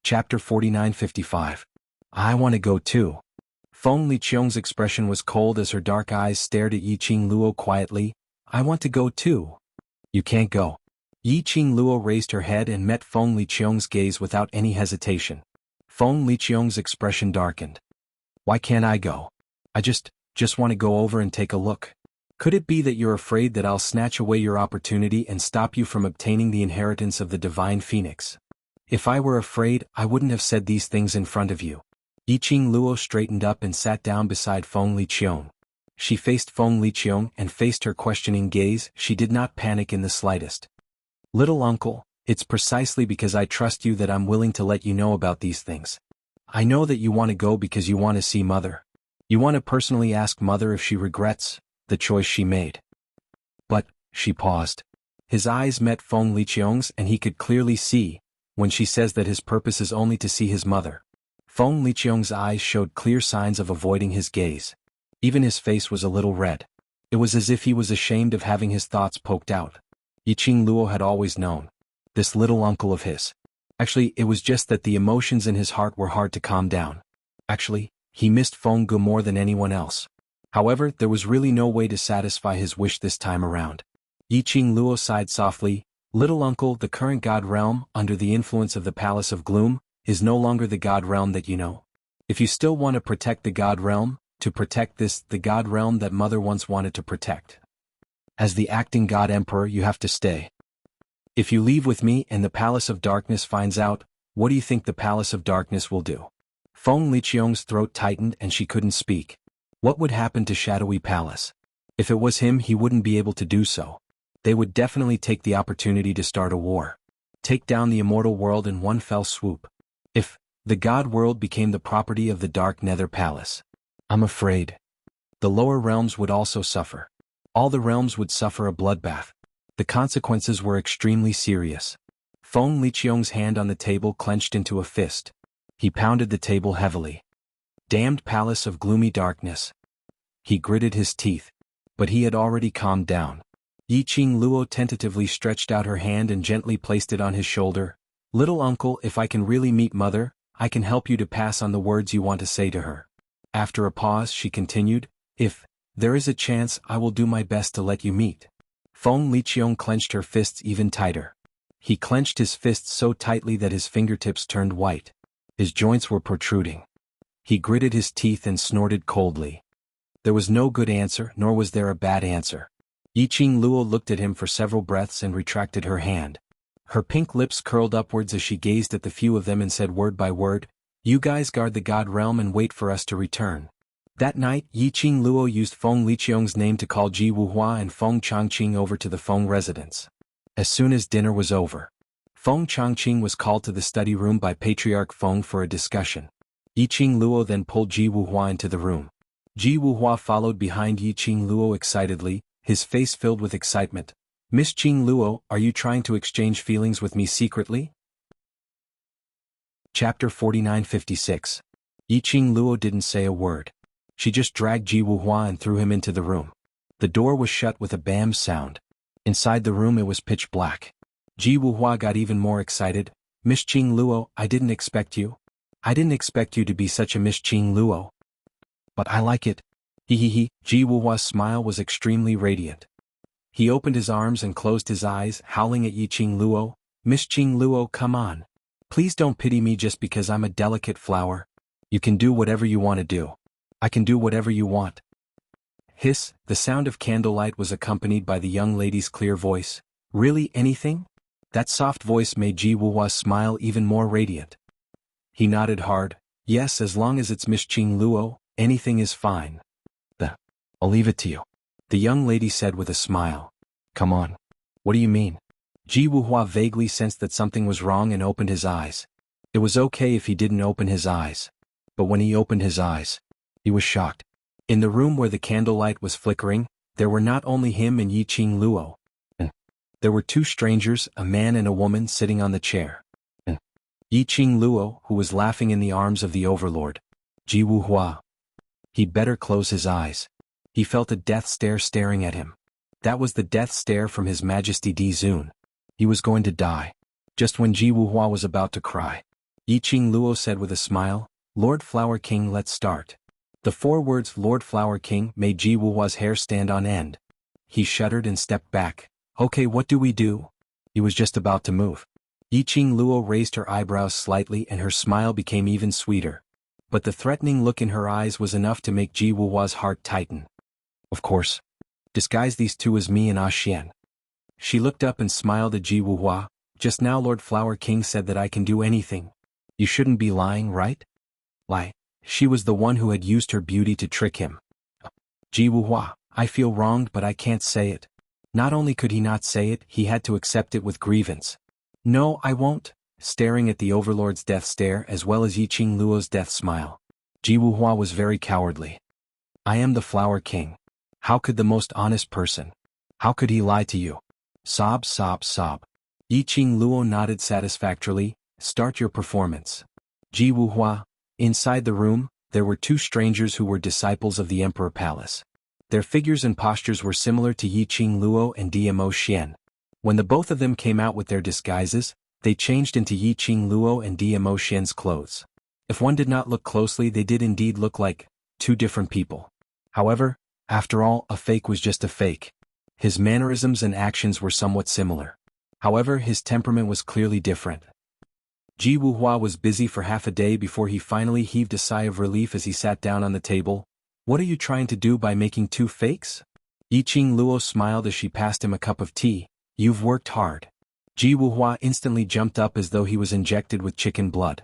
Chapter 4955. I want to go too. Feng Liqiong's expression was cold as her dark eyes stared at Yiqing Luo quietly. I want to go too. You can't go. Yiqing Luo raised her head and met Feng Liqiong's gaze without any hesitation. Feng Liqiong's expression darkened. Why can't I go? I just want to go over and take a look. Could it be that you're afraid that I'll snatch away your opportunity and stop you from obtaining the inheritance of the divine phoenix? If I were afraid, I wouldn't have said these things in front of you. Yiqing Luo straightened up and sat down beside Feng Liqiong. She faced Feng Liqiong and faced her questioning gaze. She did not panic in the slightest. Little uncle, it's precisely because I trust you that I'm willing to let you know about these things. I know that you want to go because you want to see Mother. You want to personally ask Mother if she regrets the choice she made. But, she paused. His eyes met Feng Liqiong's and he could clearly see, when she says that his purpose is only to see his mother. Feng Liqiong's eyes showed clear signs of avoiding his gaze. Even his face was a little red. It was as if he was ashamed of having his thoughts poked out. Yiqing Luo had always known. This little uncle of his. Actually, it was just that the emotions in his heart were hard to calm down. Actually, he missed Feng Gu more than anyone else. However, there was really no way to satisfy his wish this time around. Yiqing Luo sighed softly. Little uncle, the current god realm, under the influence of the Palace of Gloom, is no longer the god realm that you know. If you still want to protect the god realm, to protect the god realm that Mother once wanted to protect. As the acting god emperor, you have to stay. If you leave with me and the Palace of Darkness finds out, what do you think the Palace of Darkness will do? Feng Liqiong's throat tightened and she couldn't speak. What would happen to Shadowy Palace? If it was him, he wouldn't be able to do so. They would definitely take the opportunity to start a war. Take down the immortal world in one fell swoop. If the god world became the property of the Dark Nether Palace, I'm afraid the lower realms would also suffer. All the realms would suffer a bloodbath. The consequences were extremely serious. Feng Liqiong's hand on the table clenched into a fist. He pounded the table heavily. Damned palace of gloomy darkness. He gritted his teeth. But he had already calmed down. Yiqing Luo tentatively stretched out her hand and gently placed it on his shoulder. Little uncle, if I can really meet Mother, I can help you to pass on the words you want to say to her. After a pause, she continued, if there is a chance, I will do my best to let you meet. Feng Liqiong clenched her fists even tighter. He clenched his fists so tightly that his fingertips turned white. His joints were protruding. He gritted his teeth and snorted coldly. There was no good answer, nor was there a bad answer. Yiqing Luo looked at him for several breaths and retracted her hand. Her pink lips curled upwards as she gazed at the few of them and said word by word, you guys guard the god realm and wait for us to return. That night, Yiqing Luo used Feng Liqiong's name to call Xuanhuan and Feng Changqing over to the Feng residence. As soon as dinner was over, Feng Changqing was called to the study room by Patriarch Feng for a discussion. Yiqing Luo then pulled Xuanhuan into the room. Xuanhuan followed behind Yiqing Luo excitedly, his face filled with excitement. Miss Qing Luo, are you trying to exchange feelings with me secretly? Chapter 4956. Yiqing Luo didn't say a word. She just dragged Xuanhuan and threw him into the room. The door was shut with a bam sound. Inside the room it was pitch black. Xuanhuan got even more excited. Miss Qing Luo, I didn't expect you. I didn't expect you to be such a Miss Qing Luo. But I like it. He. Xuanhuan's smile was extremely radiant. He opened his arms and closed his eyes, howling at Yiqing Luo. Miss Qing Luo, come on. Please don't pity me just because I'm a delicate flower. You can do whatever you want to do. I can do whatever you want. Hiss, the sound of candlelight was accompanied by the young lady's clear voice. Really, anything? That soft voice made Xuanhuan's smile even more radiant. He nodded hard. Yes, as long as it's Miss Qing Luo, anything is fine. I'll leave it to you. The young lady said with a smile. Come on. What do you mean? Xuanhuan vaguely sensed that something was wrong and opened his eyes. It was okay if he didn't open his eyes. But when he opened his eyes, he was shocked. In the room where the candlelight was flickering, there were not only him and Yiqing Luo. There were two strangers, a man and a woman sitting on the chair. Yiqing Luo, who was laughing in the arms of the overlord. Xuanhuan. He'd better close his eyes. He felt a death stare staring at him. That was the death stare from His Majesty Di Zun. He was going to die. Just when Xuanhuan was about to cry, Yiqing Luo said with a smile, Lord Flower King, let's start. The 4 words Lord Flower King made Ji Wuhua's hair stand on end. He shuddered and stepped back. Okay, what do we do? He was just about to move. Yiqing Luo raised her eyebrows slightly and her smile became even sweeter. But the threatening look in her eyes was enough to make Ji Wuhua's heart tighten. Of course. Disguise these two as me and Xian. She looked up and smiled at Ji Wuhua. Just now Lord Flower King said that I can do anything. You shouldn't be lying, right? Lie. She was the one who had used her beauty to trick him. Ji Wuhua, I feel wronged but I can't say it. Not only could he not say it, he had to accept it with grievance. No, I won't. Staring at the Overlord's death stare as well as Yiqing Luo's death smile. Ji Wuhua was very cowardly. I am the Flower King. How could the most honest person? How could he lie to you? Sob, sob, sob. Yiqing Luo nodded satisfactorily. Start your performance. Ji Wuhua. Inside the room, there were 2 strangers who were disciples of the Emperor Palace. Their figures and postures were similar to Yiqing Luo and Dmo Xian. When the both of them came out with their disguises, they changed into Yiqing Luo and Dmo Xian's clothes. If one did not look closely, they did indeed look like 2 different people. However, after all, a fake was just a fake. His mannerisms and actions were somewhat similar. However, his temperament was clearly different. Ji Wuhua was busy for half a day before he finally heaved a sigh of relief as he sat down on the table. What are you trying to do by making 2 fakes? Yiqing Luo smiled as she passed him a cup of tea. You've worked hard. Ji Wuhua instantly jumped up as though he was injected with chicken blood.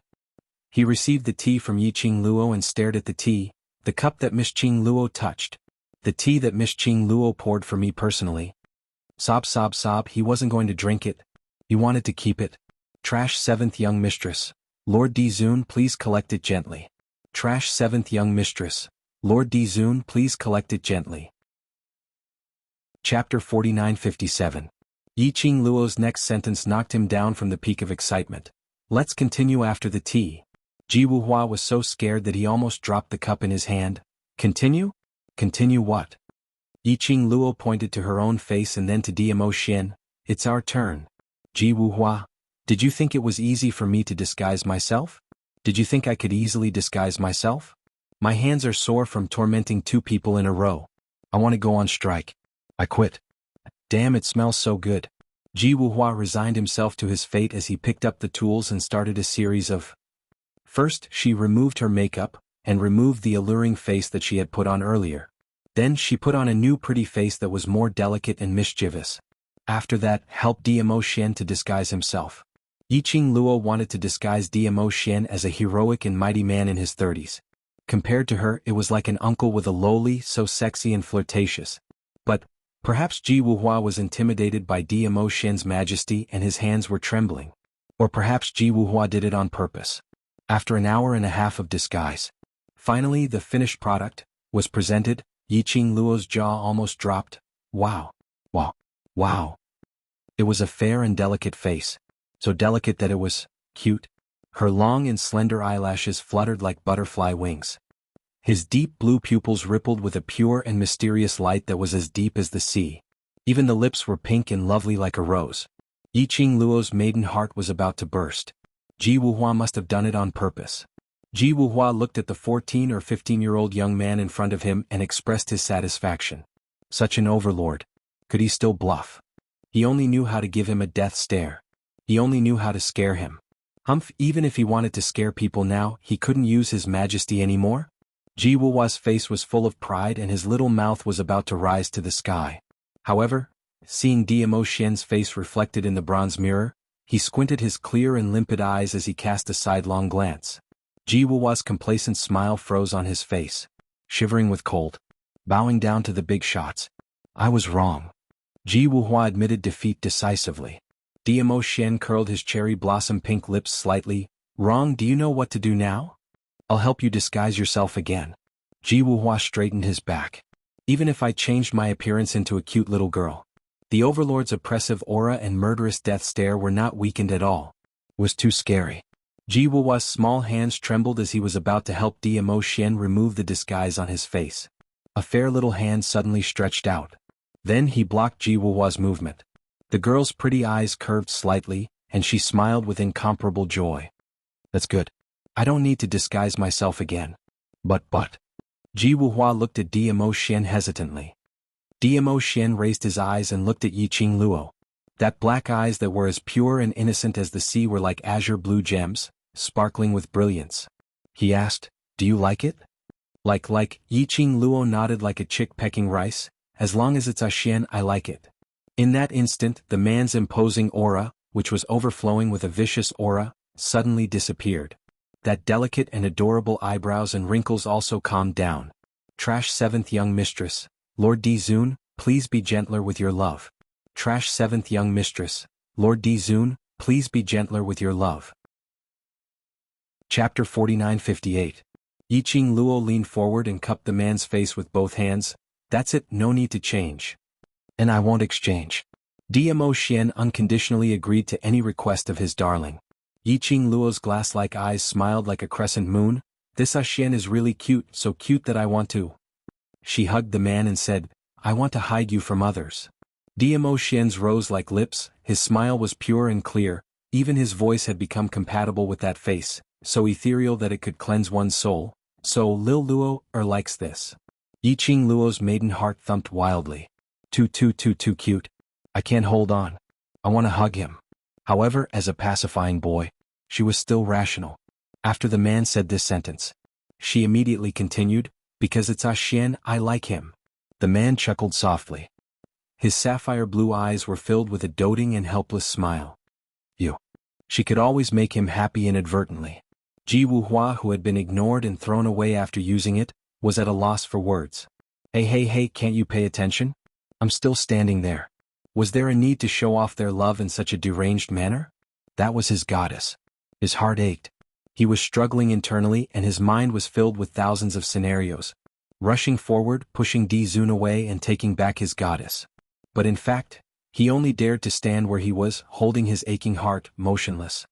He received the tea from Yiqing Luo and stared at the tea, the cup that Miss Qing Luo touched. The tea that Miss Qing Luo poured for me personally. Sob, sob, sob, he wasn't going to drink it. He wanted to keep it. Trash 7th young mistress. Lord Dizun, please collect it gently. Trash 7th young mistress. Lord Dizun, please collect it gently. Chapter 4957. Yiqing Luo's next sentence knocked him down from the peak of excitement. Let's continue after the tea. Ji Wuhua was so scared that he almost dropped the cup in his hand. Continue? Continue what? Yiqing Luo pointed to her own face and then to Dmo Xian. It's our turn. Ji Wuhua. Did you think it was easy for me to disguise myself? Did you think I could easily disguise myself? My hands are sore from tormenting 2 people in a row. I want to go on strike. I quit. Damn, it smells so good. Ji Wuhua resigned himself to his fate as he picked up the tools and started a series of... First, she removed her makeup, and removed the alluring face that she had put on earlier. Then she put on a new pretty face that was more delicate and mischievous. After that, helped Dmo Xian to disguise himself. Yiqing Luo wanted to disguise Dmo Xian as a heroic and mighty man in his 30s. Compared to her, it was like an uncle with a lowly, so sexy and flirtatious. But, perhaps Ji Wuhua was intimidated by Dmo Xian's majesty and his hands were trembling. Or perhaps Ji Wuhua did it on purpose. After an hour and a half of disguise. Finally, the finished product was presented. Yiqing Luo's jaw almost dropped. Wow. Wow. Wow. It was a fair and delicate face. So delicate that it was cute. Her long and slender eyelashes fluttered like butterfly wings. His deep blue pupils rippled with a pure and mysterious light that was as deep as the sea. Even the lips were pink and lovely like a rose. Yiqing Luo's maiden heart was about to burst. Ji Wuhua must have done it on purpose. Ji Wuhua looked at the 14 or 15-year-old young man in front of him and expressed his satisfaction. Such an overlord. Could he still bluff? He only knew how to give him a death stare. He only knew how to scare him. Humph, even if he wanted to scare people now, he couldn't use his majesty anymore? Ji Wuhua's face was full of pride and his little mouth was about to rise to the sky. However, seeing Dmo Xian's face reflected in the bronze mirror, he squinted his clear and limpid eyes as he cast a sidelong glance. Ji Wuhua's complacent smile froze on his face. Shivering with cold. Bowing down to the big shots. I was wrong. Ji Wuhua admitted defeat decisively. Dmo Xian curled his cherry blossom pink lips slightly. Wrong, do you know what to do now? I'll help you disguise yourself again. Ji Wuhua straightened his back. Even if I changed my appearance into a cute little girl. The Overlord's oppressive aura and murderous death stare were not weakened at all. It was too scary. Ji Wuhua's small hands trembled as he was about to help Dmo Xian remove the disguise on his face. A fair little hand suddenly stretched out. Then he blocked Ji Wuhua's movement. The girl's pretty eyes curved slightly, and she smiled with incomparable joy. That's good. I don't need to disguise myself again. But. Jiwuhua looked at Dmo Xian hesitantly. Dmo Xian raised his eyes and looked at Yiqing Luo. That black eyes that were as pure and innocent as the sea were like azure blue gems, sparkling with brilliance. He asked, "Do you like it?" Like, Yiqing Luo nodded like a chick pecking rice. "As long as it's a Xian, I like it." In that instant, the man's imposing aura, which was overflowing with a vicious aura, suddenly disappeared. That delicate and adorable eyebrows and wrinkles also calmed down. Trash 7th young mistress, Lord D. Zun, please be gentler with your love. Trash 7th young mistress, Lord D. Zun, please be gentler with your love. Chapter 4958. Yiqing Luo leaned forward and cupped the man's face with both hands. "That's it, no need to change." "And I won't exchange." Dmo Xian unconditionally agreed to any request of his darling. Yiqing Luo's glass-like eyes smiled like a crescent moon. "This Xian is really cute, so cute that I want to." She hugged the man and said, "I want to hide you from others." Dmo Xian's rose-like lips, his smile was pure and clear, even his voice had become compatible with that face, so ethereal that it could cleanse one's soul. "So Lil Luo likes this." Yiqing Luo's maiden heart thumped wildly. Too cute. I can't hold on. I want to hug him. However, as a pacifying boy, she was still rational. After the man said this sentence, she immediately continued, "Because it's Xian, I like him." The man chuckled softly. His sapphire blue eyes were filled with a doting and helpless smile. She could always make him happy inadvertently. Jiwuhua, who had been ignored and thrown away after using it, was at a loss for words. Hey, can't you pay attention? I'm still standing there. Was there a need to show off their love in such a deranged manner? That was his goddess. His heart ached. He was struggling internally and his mind was filled with thousands of scenarios. Rushing forward, pushing D Zun away and taking back his goddess. But in fact, he only dared to stand where he was, holding his aching heart, motionless.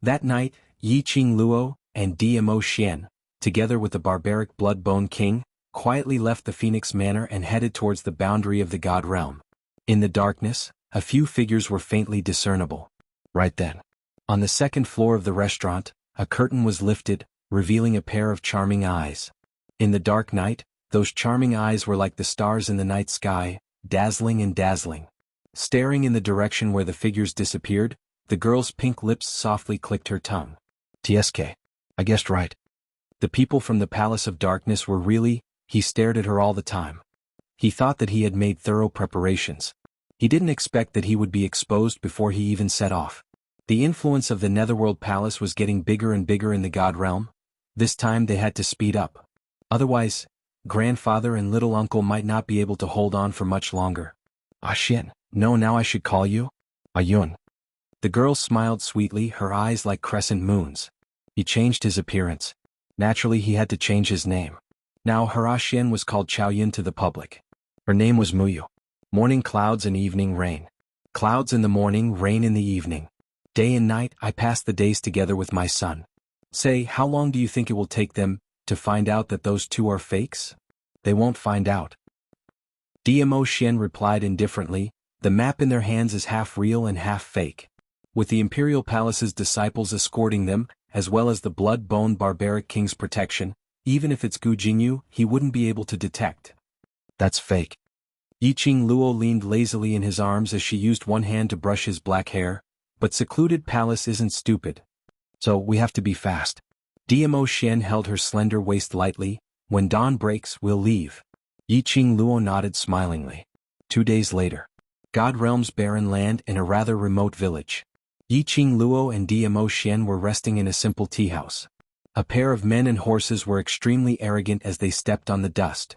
That night, Yiqing Luo and Dmo Xian, together with the barbaric Bloodbone King, quietly left the Phoenix Manor and headed towards the boundary of the God Realm. In the darkness, a few figures were faintly discernible. Right then, on the second floor of the restaurant, a curtain was lifted, revealing a pair of charming eyes. In the dark night, those charming eyes were like the stars in the night sky, dazzling and dazzling. Staring in the direction where the figures disappeared, the girl's pink lips softly clicked her tongue. "TSK. I guessed right." The people from the Palace of Darkness were really. He stared at her all the time. He thought that he had made thorough preparations. He didn't expect that he would be exposed before he even set off. The influence of the Netherworld Palace was getting bigger and bigger in the God Realm. This time they had to speed up. Otherwise, grandfather and little uncle might not be able to hold on for much longer. Xian. No, now I should call you? Yun. The girl smiled sweetly, her eyes like crescent moons. He changed his appearance. Naturally he had to change his name. Now Xian was called Chaoyun to the public. Her name was Muyu. Morning clouds and evening rain. Clouds in the morning, rain in the evening. Day and night, I pass the days together with my son. Say, how long do you think it will take them to find out that those two are fakes? They won't find out. Dmo Xian replied indifferently, "The map in their hands is half real and half fake. With the Imperial Palace's disciples escorting them, as well as the blood-boned barbaric king's protection, even if it's Gu Jingyu, he wouldn't be able to detect." "That's fake." Yiqing Luo leaned lazily in his arms as she used one hand to brush his black hair, but secluded palace isn't stupid. So we have to be fast. Dmo Xian held her slender waist lightly. "When dawn breaks, we'll leave." Yiqing Luo nodded smilingly. 2 days later. God Realm's barren land in a rather remote village. Yiqing Luo and Dmo Xian were resting in a simple tea house. A pair of men and horses were extremely arrogant as they stepped on the dust.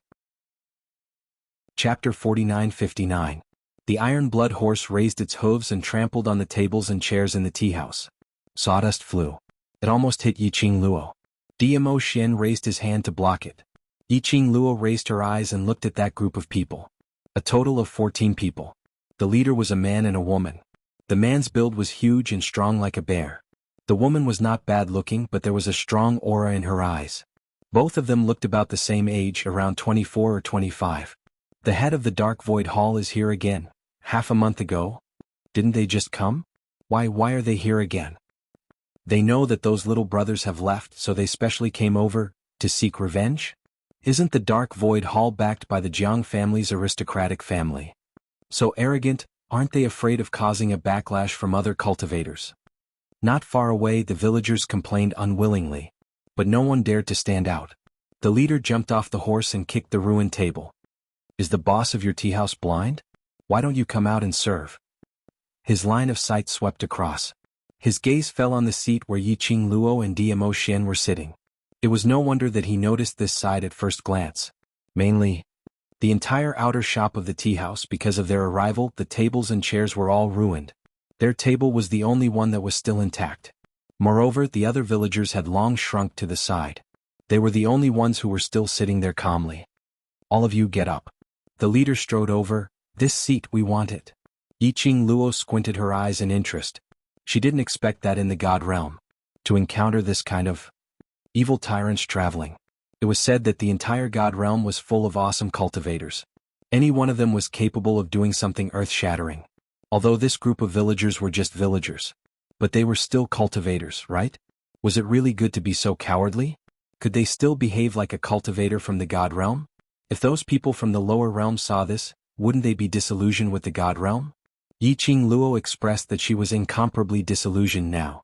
Chapter 4959. The Iron Blood horse raised its hooves and trampled on the tables and chairs in the tea house. Sawdust flew. It almost hit Yiqing Luo. Dmo Xian raised his hand to block it. Yiqing Luo raised her eyes and looked at that group of people. A total of 14 people. The leader was a man and a woman. The man's build was huge and strong like a bear. The woman was not bad-looking, but there was a strong aura in her eyes. Both of them looked about the same age, around 24 or 25. "The head of the Dark Void Hall is here again. Half a month ago? Didn't they just come? Why are they here again?" They know that those little brothers have left, so they specially came over to seek revenge? Isn't the Dark Void Hall backed by the Jiang family's aristocratic family? So arrogant, aren't they afraid of causing a backlash from other cultivators? Not far away, the villagers complained unwillingly, but no one dared to stand out. The leader jumped off the horse and kicked the ruined table. Is the boss of your tea house blind? Why don't you come out and serve? His line of sight swept across. His gaze fell on the seat where Yiqing Luo and Dmo Xian were sitting. It was no wonder that he noticed this side at first glance. Mainly, the entire outer shop of the tea house. Because of their arrival, the tables and chairs were all ruined. Their table was the only one that was still intact. Moreover, the other villagers had long shrunk to the side. They were the only ones who were still sitting there calmly. All of you get up. The leader strode over. This seat, we want it. Yiqing Luo squinted her eyes in interest. She didn't expect that in the God realm, to encounter this kind of evil tyrants traveling. It was said that the entire God realm was full of awesome cultivators. Any one of them was capable of doing something earth-shattering. Although this group of villagers were just villagers. But they were still cultivators, right? Was it really good to be so cowardly? Could they still behave like a cultivator from the God realm? If those people from the lower realm saw this, wouldn't they be disillusioned with the God realm? Yiqing Luo expressed that she was incomparably disillusioned now.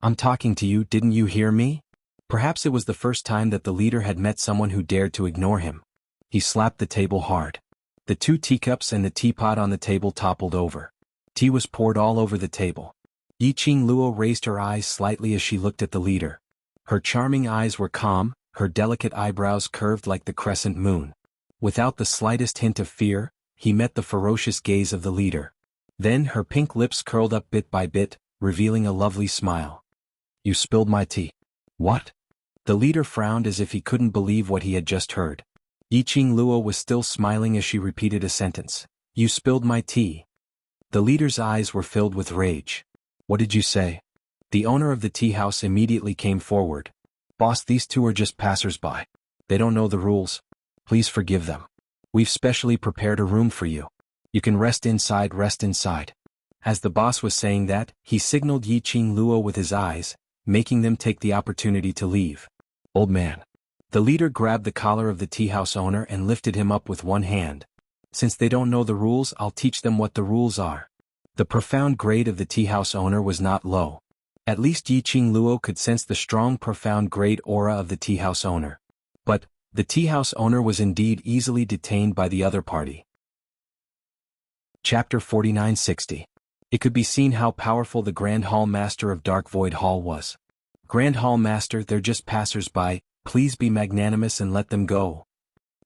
I'm talking to you, didn't you hear me? Perhaps it was the first time that the leader had met someone who dared to ignore him. He slapped the table hard. The 2 teacups and the teapot on the table toppled over. Tea was poured all over the table. Yiqing Luo raised her eyes slightly as she looked at the leader. Her charming eyes were calm, her delicate eyebrows curved like the crescent moon. Without the slightest hint of fear, he met the ferocious gaze of the leader. Then her pink lips curled up bit by bit, revealing a lovely smile. You spilled my tea. What? The leader frowned as if he couldn't believe what he had just heard. Yiqing Luo was still smiling as she repeated a sentence. You spilled my tea. The leader's eyes were filled with rage. What did you say? The owner of the tea house immediately came forward. Boss, these 2 are just passers-by. They don't know the rules. Please forgive them. We've specially prepared a room for you. You can rest inside, rest inside. As the boss was saying that, he signaled Yiqing Luo with his eyes, making them take the opportunity to leave. Old man. The leader grabbed the collar of the tea house owner and lifted him up with one hand. Since they don't know the rules, I'll teach them what the rules are. The profound grade of the tea house owner was not low. At least Yiqing Luo could sense the strong profound grade aura of the tea house owner. But the tea house owner was indeed easily detained by the other party. Chapter 4960. It could be seen how powerful the Grand Hall Master of Dark Void Hall was. Grand Hall Master, they're just passers-by, please be magnanimous and let them go.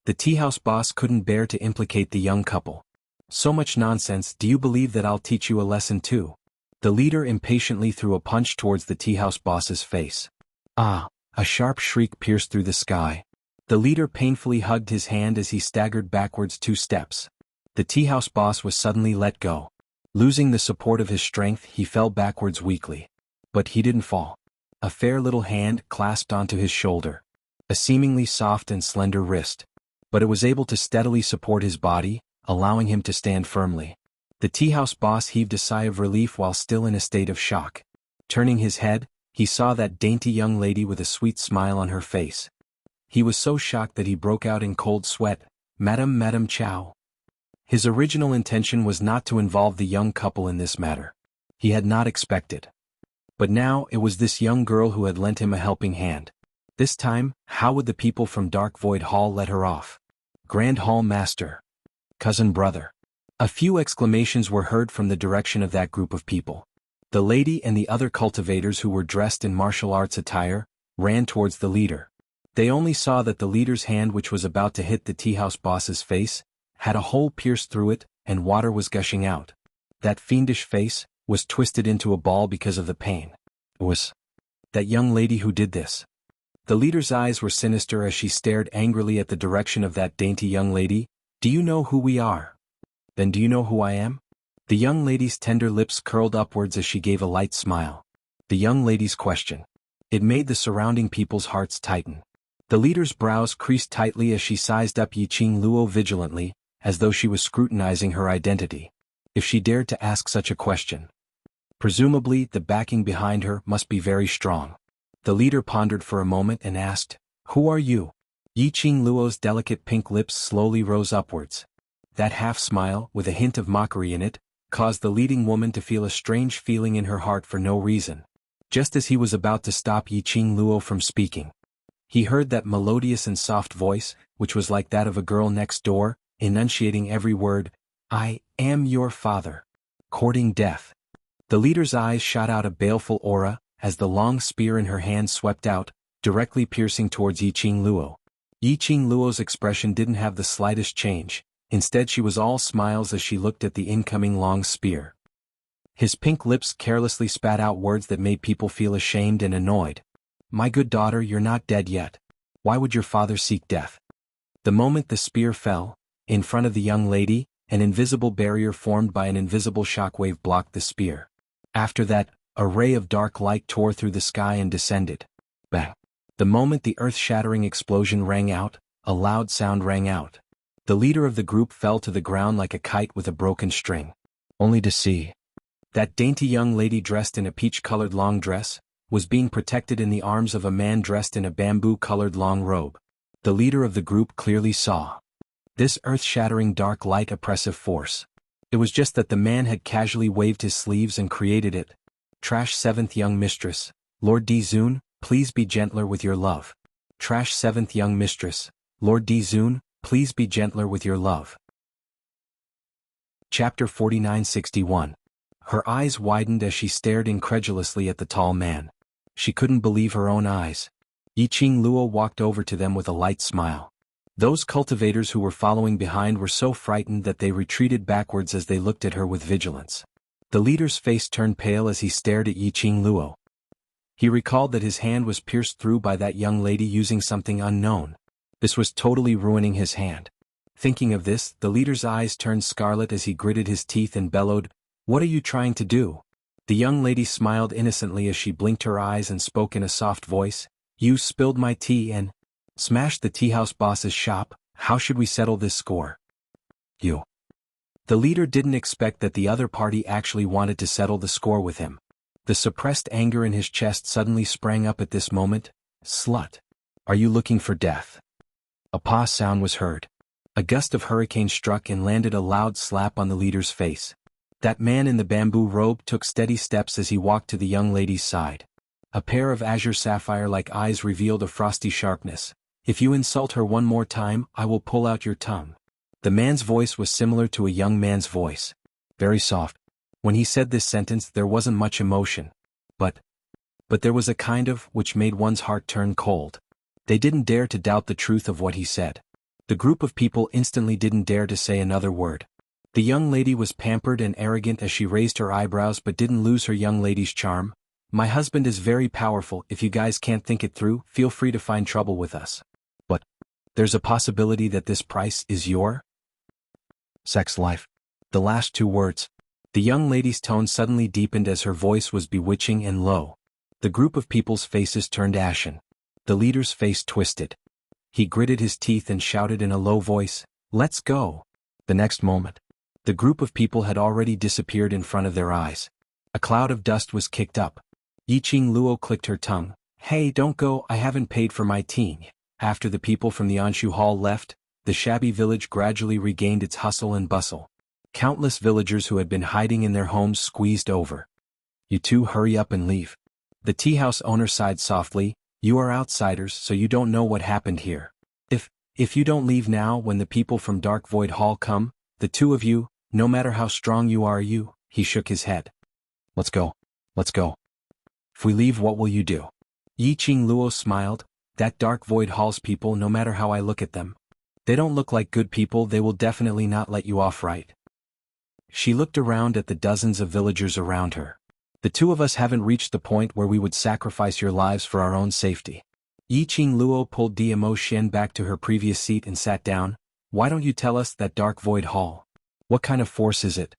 The tea house boss couldn't bear to implicate the young couple. So much nonsense, do you believe that I'll teach you a lesson too? The leader impatiently threw a punch towards the tea house boss's face. Ah! A sharp shriek pierced through the sky. The leader painfully hugged his hand as he staggered backwards 2 steps. The tea house boss was suddenly let go. Losing the support of his strength, he fell backwards weakly. But he didn't fall. A fair little hand clasped onto his shoulder. A seemingly soft and slender wrist. But it was able to steadily support his body, allowing him to stand firmly. The tea house boss heaved a sigh of relief while still in a state of shock. Turning his head, he saw that dainty young lady with a sweet smile on her face. He was so shocked that he broke out in cold sweat. Madam Chow. His original intention was not to involve the young couple in this matter. He had not expected. But now it was this young girl who had lent him a helping hand. This time, how would the people from Dark Void Hall let her off? Grand Hall Master. Cousin brother. A few exclamations were heard from the direction of that group of people. The lady and the other cultivators who were dressed in martial arts attire ran towards the leader. They only saw that the leader's hand, which was about to hit the tea house boss's face, had a hole pierced through it, and water was gushing out. That fiendish face was twisted into a ball because of the pain. It was that young lady who did this. The leader's eyes were sinister as she stared angrily at the direction of that dainty young lady. Do you know who we are? Then do you know who I am? The young lady's tender lips curled upwards as she gave a light smile. The young lady's question. It made the surrounding people's hearts tighten. The leader's brows creased tightly as she sized up Yiqing Luo vigilantly, as though she was scrutinizing her identity. If she dared to ask such a question. Presumably, the backing behind her must be very strong. The leader pondered for a moment and asked, "Who are you?" Yiqing Luo's delicate pink lips slowly rose upwards. That half-smile, with a hint of mockery in it, caused the leading woman to feel a strange feeling in her heart for no reason. Just as he was about to stop Yiqing Luo from speaking, he heard that melodious and soft voice, which was like that of a girl next door, enunciating every word, "I am your father." Courting death. The leader's eyes shot out a baleful aura, as the long spear in her hand swept out, directly piercing towards Yiqing Luo. Yiqing Luo's expression didn't have the slightest change, instead she was all smiles as she looked at the incoming long spear. His pink lips carelessly spat out words that made people feel ashamed and annoyed. "My good daughter, you're not dead yet. Why would your father seek death?" The moment the spear fell, in front of the young lady, an invisible barrier formed by an invisible shockwave blocked the spear. After that, a ray of dark light tore through the sky and descended. Bang! The moment the earth-shattering explosion rang out, a loud sound rang out. The leader of the group fell to the ground like a kite with a broken string. Only to see that dainty young lady dressed in a peach-colored long dress was being protected in the arms of a man dressed in a bamboo-colored long robe. The leader of the group clearly saw this earth-shattering dark light oppressive force. It was just that the man had casually waved his sleeves and created it. Trash 7th young mistress, Lord Dizun, please be gentler with your love. Trash 7th young mistress, Lord Dizun, please be gentler with your love. Chapter 4961. Her eyes widened as she stared incredulously at the tall man. She couldn't believe her own eyes. Yiqing Luo walked over to them with a light smile. Those cultivators who were following behind were so frightened that they retreated backwards as they looked at her with vigilance. The leader's face turned pale as he stared at Yiqing Luo. He recalled that his hand was pierced through by that young lady using something unknown. This was totally ruining his hand. Thinking of this, the leader's eyes turned scarlet as he gritted his teeth and bellowed, "What are you trying to do?" The young lady smiled innocently as she blinked her eyes and spoke in a soft voice, "You spilled my tea and smashed the teahouse boss's shop. How should we settle this score?" "You." The leader didn't expect that the other party actually wanted to settle the score with him. The suppressed anger in his chest suddenly sprang up at this moment. "Slut. Are you looking for death?" A paw sound was heard. A gust of hurricane struck and landed a loud slap on the leader's face. That man in the bamboo robe took steady steps as he walked to the young lady's side. A pair of azure sapphire-like eyes revealed a frosty sharpness. "If you insult her one more time, I will pull out your tongue." The man's voice was similar to a young man's voice. Very soft. When he said this sentence there wasn't much emotion. But there was a kind of which made one's heart turn cold. They didn't dare to doubt the truth of what he said. The group of people instantly didn't dare to say another word. The young lady was pampered and arrogant as she raised her eyebrows but didn't lose her young lady's charm. "My husband is very powerful. If you guys can't think it through, feel free to find trouble with us. But there's a possibility that this price is your sex life." The last two words. The young lady's tone suddenly deepened as her voice was bewitching and low. The group of people's faces turned ashen. The leader's face twisted. He gritted his teeth and shouted in a low voice, "Let's go." The next moment, the group of people had already disappeared in front of their eyes. A cloud of dust was kicked up. Yiqing Luo clicked her tongue. "Hey, don't go, I haven't paid for my tea." After the people from the Anshu Hall left, the shabby village gradually regained its hustle and bustle. Countless villagers who had been hiding in their homes squeezed over. "You two hurry up and leave." The tea house owner sighed softly, "You are outsiders, so you don't know what happened here. If you don't leave now when the people from Dark Void Hall come, the two of you, no matter how strong you are he shook his head. Let's go. If we leave, what will you do?" Yiqing Luo smiled. "That Dark Void Hall's people, no matter how I look at them, they don't look like good people. They will definitely not let you off right." She looked around at the dozens of villagers around her. "The two of us haven't reached the point where we would sacrifice your lives for our own safety." Yiqing Luo pulled Diamo Xian back to her previous seat and sat down. "Why don't you tell us that Dark Void Hall? What kind of force is it?"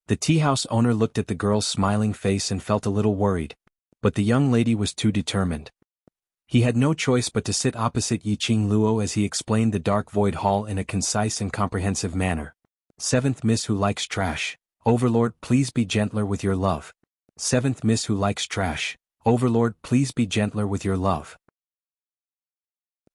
The tea house owner looked at the girl's smiling face and felt a little worried. But the young lady was too determined. He had no choice but to sit opposite Yiqing Luo as he explained the Dark Void Hall in a concise and comprehensive manner. "7th Miss who likes trash. Overlord, please be gentler with your love. Seventh Miss Who Likes Trash. Overlord, please be gentler with your love.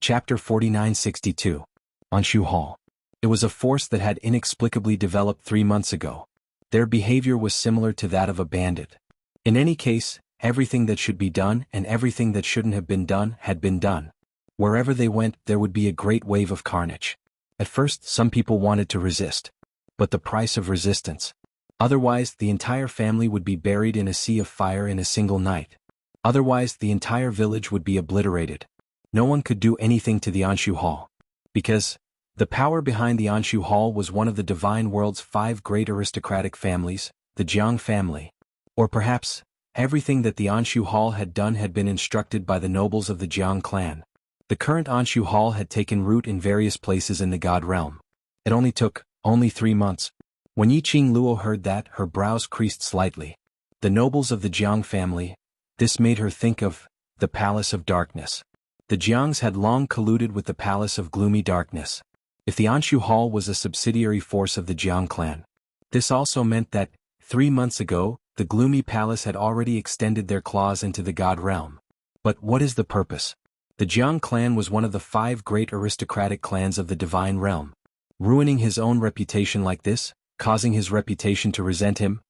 Chapter 4962. Xianxu Hall. It was a force that had inexplicably developed 3 months ago. Their behavior was similar to that of a bandit. In any case, everything that should be done and everything that shouldn't have been done had been done. Wherever they went, there would be a great wave of carnage. At first, some people wanted to resist. But the price of resistance. Otherwise, the entire family would be buried in a sea of fire in a single night. Otherwise, the entire village would be obliterated. No one could do anything to the Xianxu Hall. Because the power behind the Xianxu Hall was one of the divine world's 5 great aristocratic families, the Jiang family. Or perhaps, everything that the Xianxu Hall had done had been instructed by the nobles of the Jiang clan. The current Xianxu Hall had taken root in various places in the God realm. It only took 3 months. When Yiqing Luo heard that, her brows creased slightly. The nobles of the Jiang family, this made her think of the Palace of Darkness. The Jiangs had long colluded with the Palace of Gloomy Darkness. If the Xianxu Hall was a subsidiary force of the Jiang clan, this also meant that, 3 months ago, the Gloomy Palace had already extended their claws into the God realm. But what is the purpose? The Jiang clan was one of the 5 great aristocratic clans of the divine realm. Ruining his own reputation like this, causing his reputation to resent him?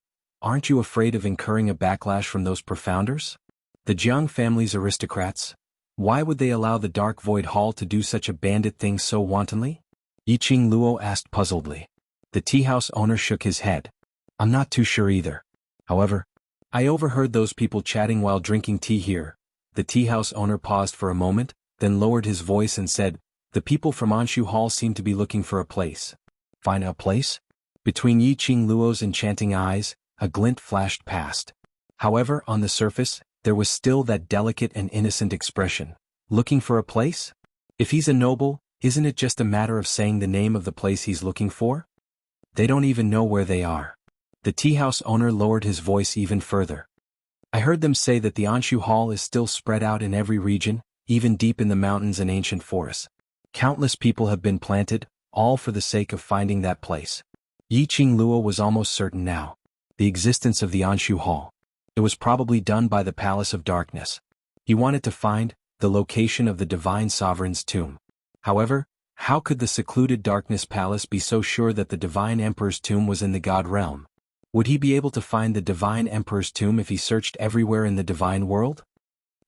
Aren't you afraid of incurring a backlash from those profounders? The Jiang family's aristocrats? Why would they allow the Dark Void Hall to do such a bandit thing so wantonly? Yiqing Luo asked puzzledly. The tea house owner shook his head. I'm not too sure either. However, I overheard those people chatting while drinking tea here. The tea house owner paused for a moment, then lowered his voice and said, the people from Xianxu Hall seem to be looking for a place. Find a place? Between Yiqing Luo's enchanting eyes, a glint flashed past. However, on the surface, there was still that delicate and innocent expression. Looking for a place? If he's a noble, isn't it just a matter of saying the name of the place he's looking for? They don't even know where they are. The tea house owner lowered his voice even further. I heard them say that the Xianxu Hall is still spread out in every region, even deep in the mountains and ancient forests. Countless people have been planted, all for the sake of finding that place. Yiqing Luo was almost certain now. The existence of the Xianxu Hall. It was probably done by the Palace of Darkness. He wanted to find the location of the Divine Sovereign's tomb. However, how could the secluded Darkness Palace be so sure that the Divine Emperor's tomb was in the God realm? Would he be able to find the Divine Emperor's tomb if he searched everywhere in the Divine World?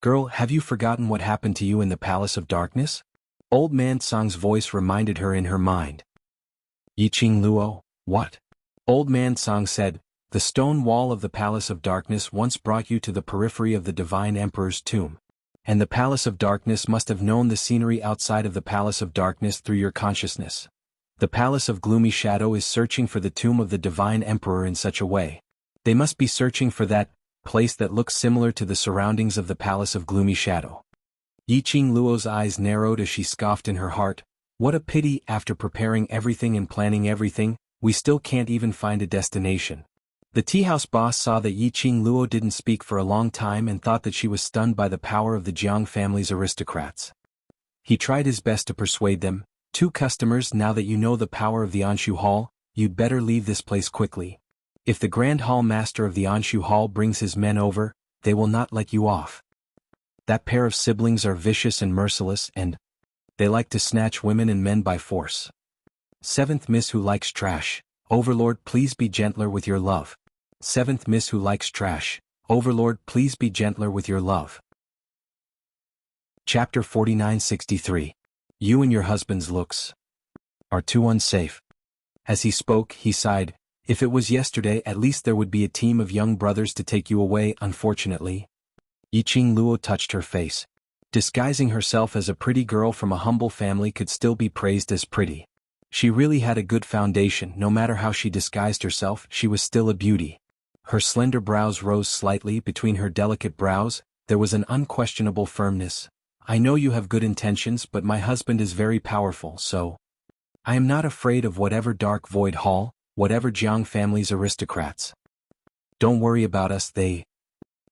Girl, have you forgotten what happened to you in the Palace of Darkness? Old Man Song's voice reminded her in her mind. Yiqing Luo, what? Old Man Song said, the stone wall of the Palace of Darkness once brought you to the periphery of the Divine Emperor's tomb. And the Palace of Darkness must have known the scenery outside of the Palace of Darkness through your consciousness. The Palace of Gloomy Shadow is searching for the tomb of the Divine Emperor in such a way. They must be searching for that place that looks similar to the surroundings of the Palace of Gloomy Shadow. Yiqing Luo's eyes narrowed as she scoffed in her heart. What a pity, after preparing everything and planning everything, we still can't even find a destination. The tea house boss saw that Yiqing Luo didn't speak for a long time and thought that she was stunned by the power of the Jiang family's aristocrats. He tried his best to persuade them, 2 customers, now that you know the power of the Xianxu Hall, you'd better leave this place quickly. If the Grand Hall Master of the Xianxu Hall brings his men over, they will not let you off. That pair of siblings are vicious and merciless, and they like to snatch women and men by force. Seventh Miss Who Likes Trash. Overlord, please be gentler with your love. Seventh Miss Who Likes Trash. Overlord, please be gentler with your love. Chapter 4963. You and your husband's looks are too unsafe. As he spoke, he sighed. If it was yesterday, at least there would be a team of young brothers to take you away. Unfortunately. Yiqing Luo touched her face. Disguising herself as a pretty girl from a humble family could still be praised as pretty. She really had a good foundation. No matter how she disguised herself, she was still a beauty. Her slender brows rose slightly. Between her delicate brows, there was an unquestionable firmness. I know you have good intentions, but my husband is very powerful, so I am not afraid of whatever Dark Void Hall, whatever Jiang family's aristocrats. Don't worry about us, they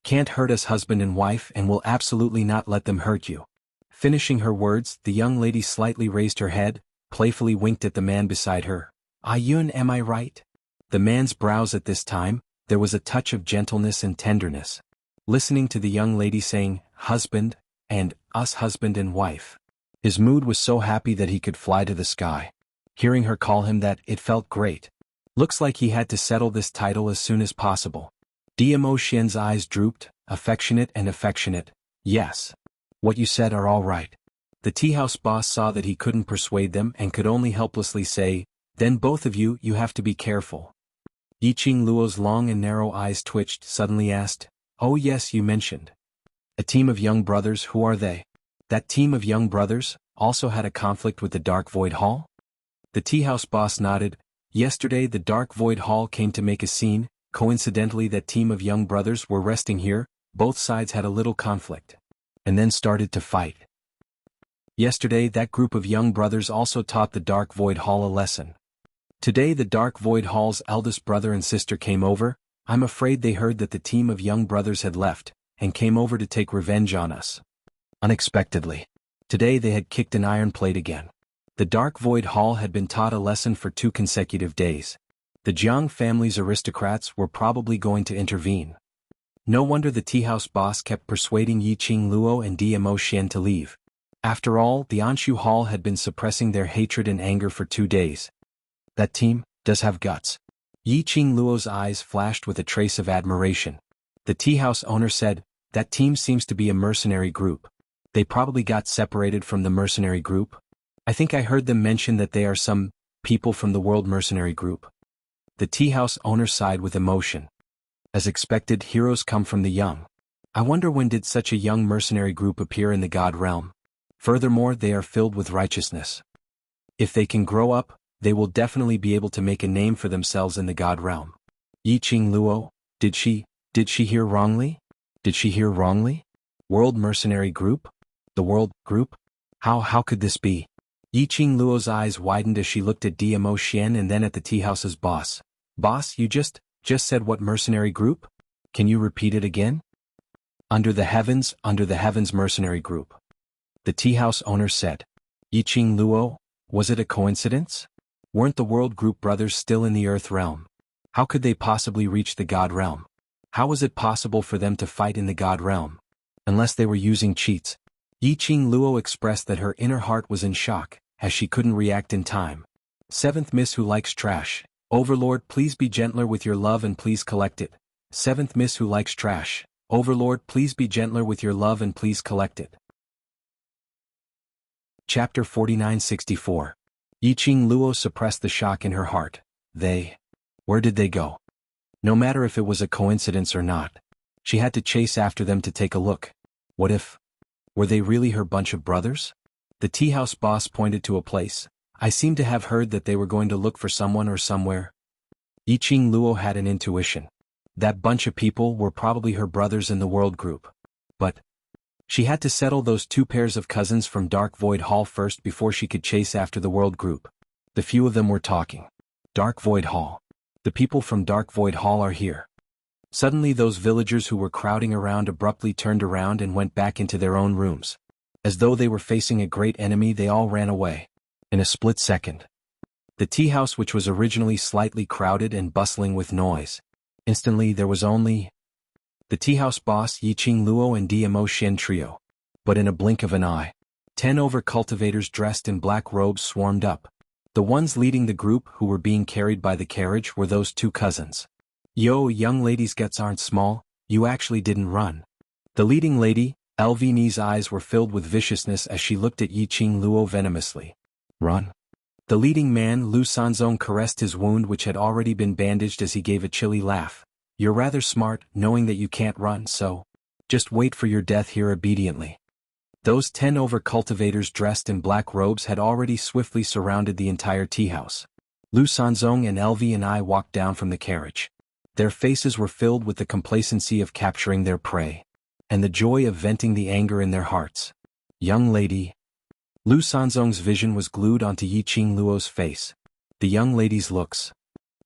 can't hurt us, husband and wife, and will absolutely not let them hurt you. Finishing her words, the young lady slightly raised her head, playfully winked at the man beside her. Ah Yun, am I right? The man's brows at this time, there was a touch of gentleness and tenderness. Listening to the young lady saying, husband, and us husband and wife. His mood was so happy that he could fly to the sky. Hearing her call him that, it felt great. Looks like he had to settle this title as soon as possible. Dmo Xian's eyes drooped, affectionate. Yes. What you said are all right. The tea house boss saw that he couldn't persuade them and could only helplessly say, then both of you have to be careful. Yiqing Luo's long and narrow eyes twitched, suddenly asked, oh yes, you mentioned. A team of young brothers, who are they? That team of young brothers also had a conflict with the Dark Void Hall? The tea house boss nodded. Yesterday the Dark Void Hall came to make a scene. Coincidentally, that team of young brothers were resting here. Both sides had a little conflict. And then started to fight. Yesterday that group of young brothers also taught the Dark Void Hall a lesson. Today the Dark Void Hall's eldest brother and sister came over. I'm afraid they heard that the team of young brothers had left, and came over to take revenge on us. Unexpectedly. Today they had kicked an iron plate again. The Dark Void Hall had been taught a lesson for 2 consecutive days. The Jiang family's aristocrats were probably going to intervene. No wonder the tea house boss kept persuading Yiqing Luo and Dmo Xian to leave. After all, the Anshu Hall had been suppressing their hatred and anger for 2 days. That team does have guts. Yiqing Luo's eyes flashed with a trace of admiration. The tea house owner said, that team seems to be a mercenary group. They probably got separated from the mercenary group. I think I heard them mention that they are some people from the world mercenary group. The tea house owner sighed with emotion. As expected, heroes come from the young. I wonder when did such a young mercenary group appear in the God realm. Furthermore, they are filled with righteousness. If they can grow up, they will definitely be able to make a name for themselves in the God realm. Yiqing Luo, did she hear wrongly? Did she hear wrongly? World mercenary group? The world group? How could this be? Yiqing Luo's eyes widened as she looked at Dmo Xian and then at the tea house's boss. Boss, you just said what mercenary group? Can you repeat it again? Under the heavens mercenary group. The tea house owner said. Yiqing Luo, was it a coincidence? Weren't the world group brothers still in the earth realm? How could they possibly reach the God realm? How was it possible for them to fight in the God realm? Unless they were using cheats. Yiqing Luo expressed that her inner heart was in shock, as she couldn't react in time. 7th Miss who likes trash. Overlord, please be gentler with your love and please collect it. 7th Miss who likes trash. Overlord, please be gentler with your love and please collect it. Chapter 4964. Yiqing Luo suppressed the shock in her heart. Where did they go? No matter if it was a coincidence or not. She had to chase after them to take a look. Were they really her bunch of brothers? The tea house boss pointed to a place. I seem to have heard that they were going to look for someone or somewhere. Yiqing Luo had an intuition. That bunch of people were probably her brothers in the world group. But she had to settle those 2 pairs of cousins from Dark Void Hall first before she could chase after the world group. The few of them were talking. Dark Void Hall. The people from Dark Void Hall are here. Suddenly those villagers who were crowding around abruptly turned around and went back into their own rooms. As though they were facing a great enemy, they all ran away. In a split second. The tea house, which was originally slightly crowded and bustling with noise. Instantly there was only the tea house boss, Yiqing Luo and Dmo Xian trio. But in a blink of an eye, 10 cultivators dressed in black robes swarmed up. The ones leading the group who were being carried by the carriage were those 2 cousins. Yo, young lady's guts aren't small, you actually didn't run. The leading lady, Lvni's eyes were filled with viciousness as she looked at Yiqing Luo venomously. Run? The leading man, Lu Sanzong, caressed his wound which had already been bandaged as he gave a chilly laugh. You're rather smart, knowing that you can't run, so just wait for your death here obediently. Those 10 cultivators dressed in black robes had already swiftly surrounded the entire tea house. Lu Sanzong and Lv and I walked down from the carriage. Their faces were filled with the complacency of capturing their prey, and the joy of venting the anger in their hearts. Young lady. Lu Sanzong's vision was glued onto Yiqing Luo's face. The young lady's looks.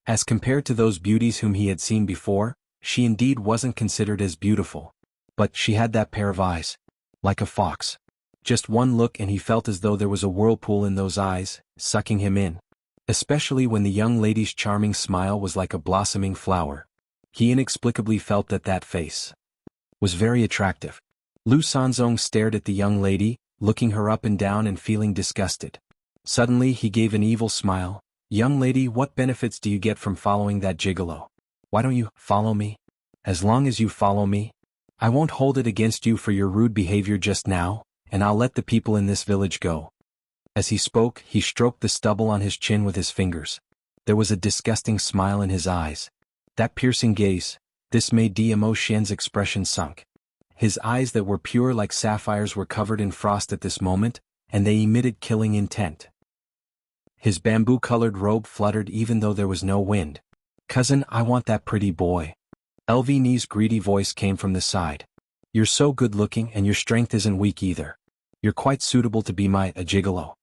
As compared to those beauties whom he had seen before, she indeed wasn't considered as beautiful. But she had that pair of eyes. Like a fox. Just one look and he felt as though there was a whirlpool in those eyes, sucking him in. Especially when the young lady's charming smile was like a blossoming flower. He inexplicably felt that that face was very attractive. Lu Sanzong stared at the young lady, looking her up and down and feeling disgusted. Suddenly he gave an evil smile. Young lady, what benefits do you get from following that gigolo? Why don't you follow me? As long as you follow me, I won't hold it against you for your rude behavior just now, and I'll let the people in this village go. As he spoke, he stroked the stubble on his chin with his fingers. There was a disgusting smile in his eyes. That piercing gaze, this made Dmo Xian's expression sunk. His eyes that were pure like sapphires were covered in frost at this moment, and they emitted killing intent. His bamboo-colored robe fluttered even though there was no wind. Cousin, I want that pretty boy. LV's greedy voice came from the side. You're so good-looking and your strength isn't weak either. You're quite suitable to be my gigolo.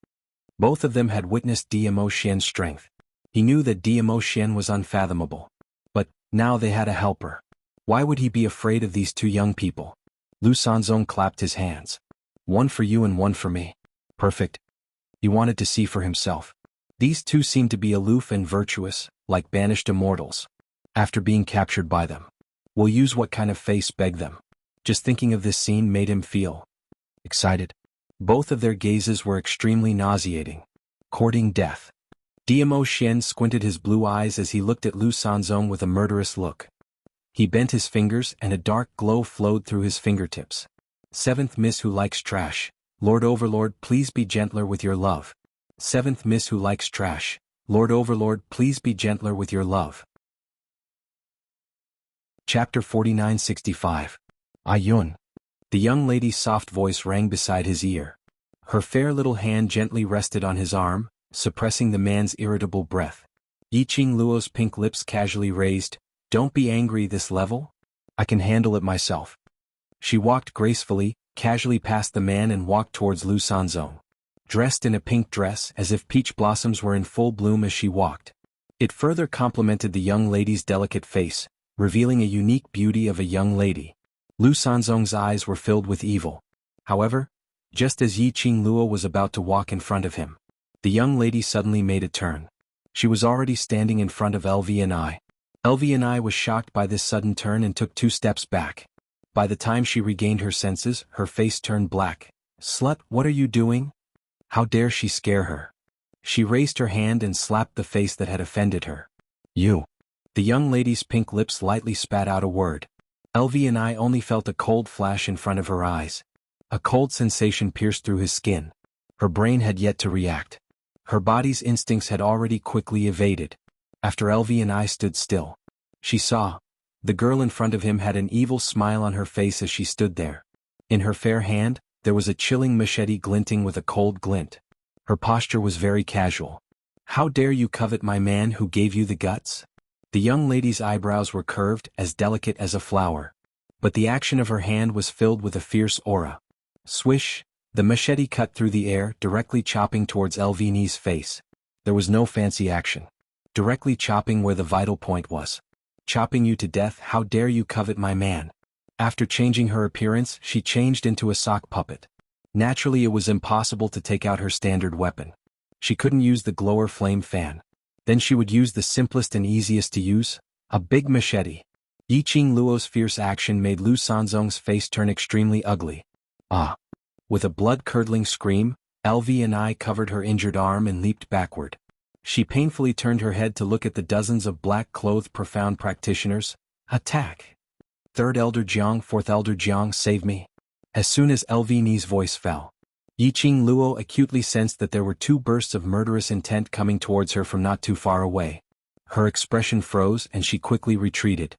Both of them had witnessed Dmo Xian's strength. He knew that Dmo Xian was unfathomable. But now they had a helper. Why would he be afraid of these two young people? Lu Sanzong clapped his hands. One for you and one for me. Perfect. He wanted to see for himself. These two seemed to be aloof and virtuous, like banished immortals. After being captured by them, we'll use what kind of face beg them. Just thinking of this scene made him feel excited. Both of their gazes were extremely nauseating. Courting death. Dmo Xian squinted his blue eyes as he looked at Lu Sanzong with a murderous look. He bent his fingers and a dark glow flowed through his fingertips. Seventh Miss who likes trash. Lord Overlord, please be gentler with your love. Seventh Miss who likes trash. Lord Overlord, please be gentler with your love. Chapter 4965. Ayun. The young lady's soft voice rang beside his ear. Her fair little hand gently rested on his arm, suppressing the man's irritable breath. Yiqing Luo's pink lips casually raised. Don't be angry this level. I can handle it myself. She walked gracefully, casually past the man and walked towards Lu Sanzong. Dressed in a pink dress as if peach blossoms were in full bloom as she walked. It further complemented the young lady's delicate face, revealing a unique beauty of a young lady. Lu Sanzong's eyes were filled with evil. However, just as Yiqing Luo was about to walk in front of him, the young lady suddenly made a turn. She was already standing in front of LV&I. LV&I was shocked by this sudden turn and took 2 steps back. By the time she regained her senses, her face turned black. Slut, what are you doing? How dare she scare her? She raised her hand and slapped the face that had offended her. You. The young lady's pink lips lightly spat out a word. LV&I only felt a cold flash in front of her eyes. A cold sensation pierced through his skin. Her brain had yet to react. Her body's instincts had already quickly evaded. After LV&I stood still, she saw. The girl in front of him had an evil smile on her face as she stood there. In her fair hand, there was a chilling machete glinting with a cold glint. Her posture was very casual. How dare you covet my man who gave you the guts? The young lady's eyebrows were curved, as delicate as a flower. But the action of her hand was filled with a fierce aura. Swish, the machete cut through the air, directly chopping towards LV's face. There was no fancy action. Directly chopping where the vital point was. Chopping you to death, how dare you covet my man? After changing her appearance, she changed into a sock puppet. Naturally, it was impossible to take out her standard weapon. She couldn't use the glower flame fan. Then she would use the simplest and easiest to use, a big machete. Yiqing Luo's fierce action made Lu Sanzong's face turn extremely ugly. Ah! With a blood-curdling scream, LV&I covered her injured arm and leaped backward. She painfully turned her head to look at the dozens of black-clothed profound practitioners. Attack! Third Elder Jiang, Fourth Elder Jiang, save me. As soon as LV's voice fell, Yiqing Luo acutely sensed that there were 2 bursts of murderous intent coming towards her from not too far away. Her expression froze and she quickly retreated.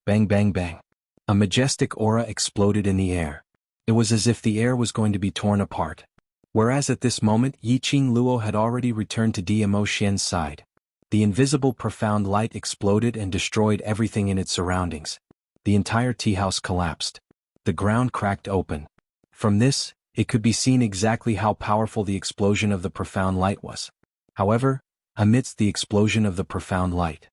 Bang bang bang. A majestic aura exploded in the air. It was as if the air was going to be torn apart. Whereas at this moment Yiqing Luo had already returned to Dmo Xian's side. The invisible profound light exploded and destroyed everything in its surroundings. The entire tea house collapsed. The ground cracked open. From this, it could be seen exactly how powerful the explosion of the profound light was. However, amidst the explosion of the profound light,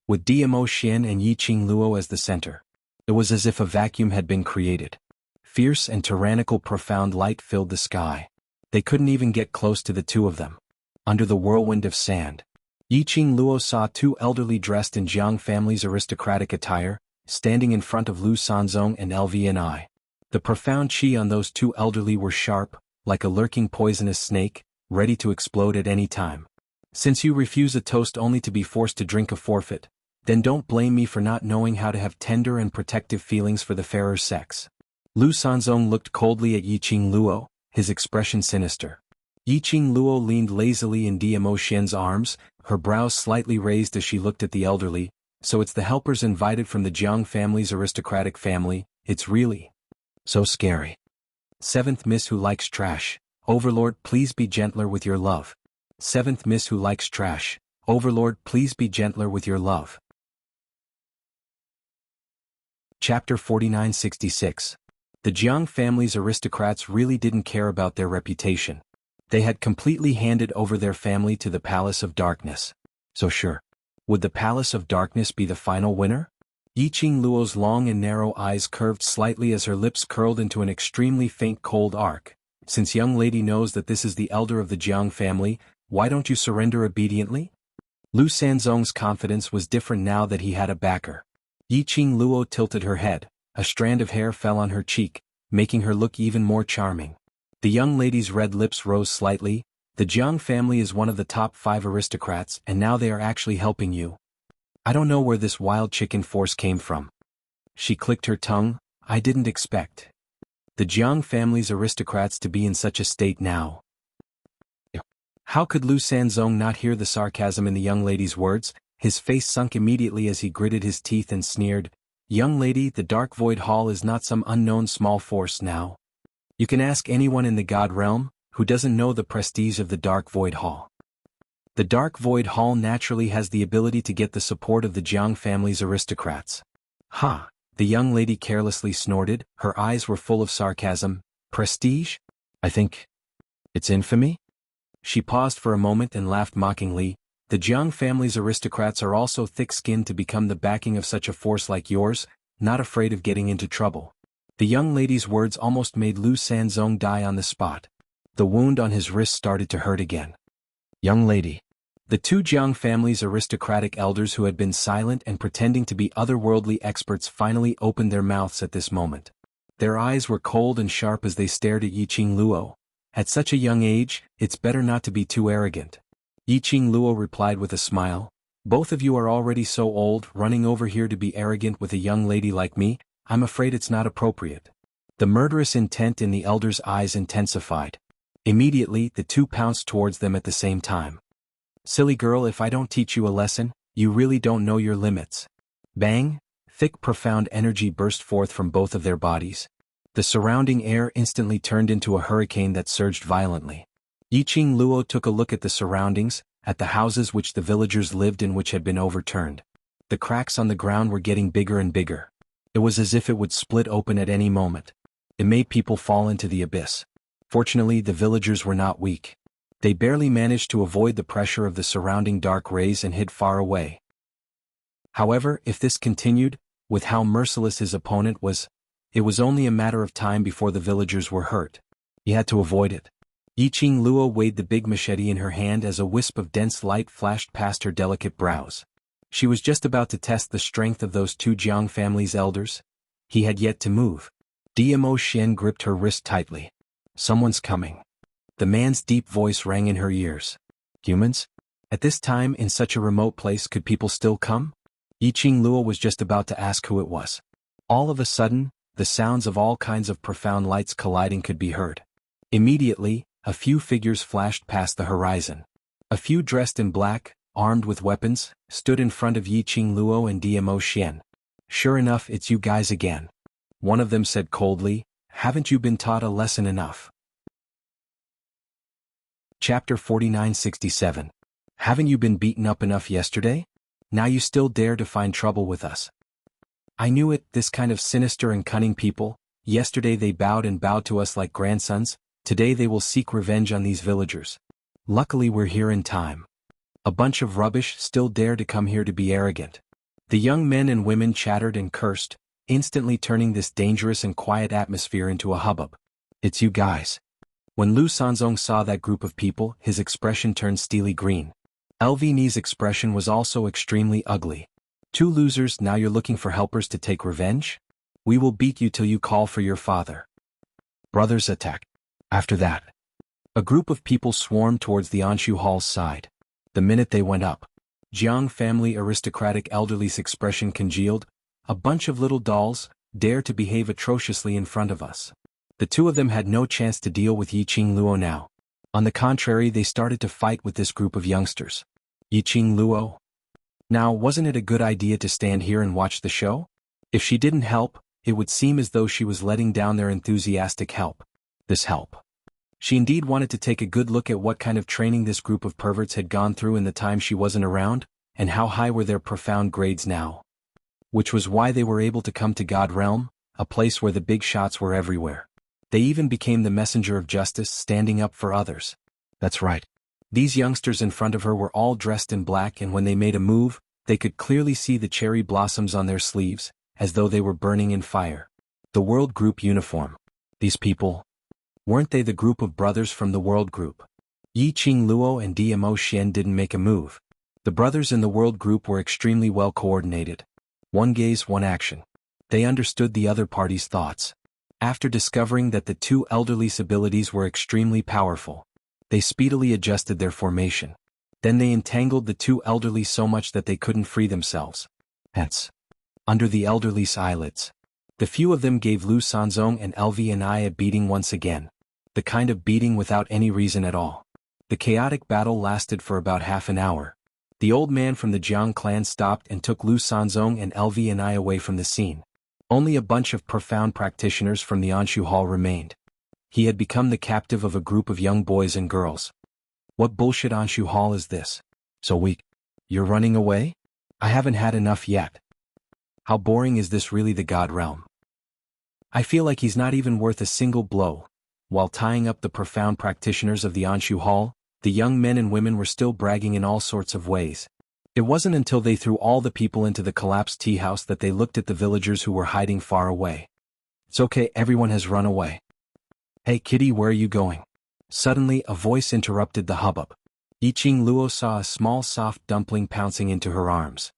with Dmo Xian and Yiqing Luo as the center, it was as if a vacuum had been created. Fierce and tyrannical profound light filled the sky. They couldn't even get close to the 2 of them. Under the whirlwind of sand, Yiqing Luo saw two elderly dressed in Jiang family's aristocratic attire, standing in front of Lu Sanzong and LVNI. The profound qi on those two elderly were sharp, like a lurking poisonous snake, ready to explode at any time. Since you refuse a toast only to be forced to drink a forfeit, then don't blame me for not knowing how to have tender and protective feelings for the fairer sex. Lu Sanzong looked coldly at Yiqing Luo, his expression sinister. Yiqing Luo leaned lazily in Dmo Xian's arms, her brows slightly raised as she looked at the elderly. So it's the helpers invited from the Jiang family's aristocratic family. It's really so scary. Seventh Miss Who Likes Trash. Overlord, please be gentler with your love. Seventh Miss Who Likes Trash. Overlord, please be gentler with your love. Chapter 4966. The Jiang family's aristocrats really didn't care about their reputation. They had completely handed over their family to the Palace of Darkness. So sure. Would the Palace of Darkness be the final winner? Yiqing Luo's long and narrow eyes curved slightly as her lips curled into an extremely faint cold arc. Since young lady knows that this is the elder of the Jiang family, why don't you surrender obediently? Lu Sanzong's confidence was different now that he had a backer. Yiqing Luo tilted her head, a strand of hair fell on her cheek, making her look even more charming. The young lady's red lips rose slightly. The Jiang family is one of the top 5 aristocrats and now they are actually helping you. I don't know where this wild chicken force came from. She clicked her tongue. I didn't expect the Jiang family's aristocrats to be in such a state now. How could Lu Sanzong not hear the sarcasm in the young lady's words? His face sunk immediately as he gritted his teeth and sneered. Young lady, the Dark Void Hall is not some unknown small force now. You can ask anyone in the God realm who doesn't know the prestige of the Dark Void Hall. The Dark Void Hall naturally has the ability to get the support of the Jiang family's aristocrats. Ha! The young lady carelessly snorted, her eyes were full of sarcasm. Prestige? I think it's infamy? She paused for a moment and laughed mockingly. The Jiang family's aristocrats are also thick-skinned to become the backing of such a force like yours, not afraid of getting into trouble. The young lady's words almost made Lu Sanzong die on the spot. The wound on his wrist started to hurt again. Young lady. The two Jiang family's aristocratic elders who had been silent and pretending to be otherworldly experts finally opened their mouths at this moment. Their eyes were cold and sharp as they stared at Yiqing Luo. At such a young age, it's better not to be too arrogant. Yiqing Luo replied with a smile. Both of you are already so old, running over here to be arrogant with a young lady like me, I'm afraid it's not appropriate. The murderous intent in the elder's eyes intensified. Immediately, the two pounced towards them at the same time. Silly girl, if I don't teach you a lesson, you really don't know your limits. Bang! Thick profound energy burst forth from both of their bodies. The surrounding air instantly turned into a hurricane that surged violently. Yiqing Luo took a look at the surroundings, at the houses which the villagers lived in which had been overturned. The cracks on the ground were getting bigger and bigger. It was as if it would split open at any moment. It made people fall into the abyss. Fortunately, the villagers were not weak. They barely managed to avoid the pressure of the surrounding dark rays and hid far away. However, if this continued, with how merciless his opponent was, it was only a matter of time before the villagers were hurt. He had to avoid it. Yiqing Luo weighed the big machete in her hand as a wisp of dense light flashed past her delicate brows. She was just about to test the strength of those two Jiang family's elders. He had yet to move. Dmo Xian gripped her wrist tightly. Someone's coming. The man's deep voice rang in her ears. Humans? At this time in such a remote place could people still come? Yiqing Luo was just about to ask who it was. All of a sudden, the sounds of all kinds of profound lights colliding could be heard. Immediately, a few figures flashed past the horizon. A few dressed in black, armed with weapons, stood in front of Yiqing Luo and Dmo Xian. Sure enough, it's you guys again. One of them said coldly, haven't you been taught a lesson enough? Chapter 4967. Haven't you been beaten up enough yesterday? Now you still dare to find trouble with us. I knew it, this kind of sinister and cunning people. Yesterday they bowed and bowed to us like grandsons. Today they will seek revenge on these villagers. Luckily we're here in time. A bunch of rubbish still dare to come here to be arrogant. The young men and women chattered and cursed, instantly turning this dangerous and quiet atmosphere into a hubbub. It's you guys. When Lu Sanzong saw that group of people, his expression turned steely green. LV's expression was also extremely ugly. Two losers, now you're looking for helpers to take revenge? We will beat you till you call for your father. Brothers attack. After that, a group of people swarmed towards the Anshu Hall's side. The minute they went up, Jiang family aristocratic elderly's expression congealed. A bunch of little dolls dare to behave atrociously in front of us. The two of them had no chance to deal with Yiqing Luo now. On the contrary, they started to fight with this group of youngsters. Yiqing Luo? Now, wasn't it a good idea to stand here and watch the show? If she didn't help, it would seem as though she was letting down their enthusiastic help. This help. She indeed wanted to take a good look at what kind of training this group of perverts had gone through in the time she wasn't around, and how high were their profound grades now. Which was why they were able to come to God Realm, a place where the big shots were everywhere. They even became the messenger of justice, standing up for others. That's right. These youngsters in front of her were all dressed in black, and when they made a move, they could clearly see the cherry blossoms on their sleeves, as though they were burning in fire. The World Group uniform. These people, weren't they the group of brothers from the World Group? Yiqing Luo and Dmo Xian didn't make a move. The brothers in the World Group were extremely well coordinated. One gaze, one action. They understood the other party's thoughts. After discovering that the two elderly's abilities were extremely powerful, they speedily adjusted their formation. Then they entangled the two elderly so much that they couldn't free themselves. Hence, under the elderly's eyelids, the few of them gave Lu Sanzong and LV and I a beating once again. The kind of beating without any reason at all. The chaotic battle lasted for about half an hour. The old man from the Jiang clan stopped and took Lu Sanzong and LV and I away from the scene. Only a bunch of profound practitioners from the Anshu Hall remained. He had become the captive of a group of young boys and girls. What bullshit Anshu Hall is this? So weak. You're running away? I haven't had enough yet. How boring is this really, the God Realm? I feel like he's not even worth a single blow. While tying up the profound practitioners of the Anshu Hall, the young men and women were still bragging in all sorts of ways. It wasn't until they threw all the people into the collapsed tea house that they looked at the villagers who were hiding far away. It's okay, everyone has run away. Hey kitty, where are you going? Suddenly, a voice interrupted the hubbub. Yiqing Luo saw a small soft dumpling pouncing into her arms.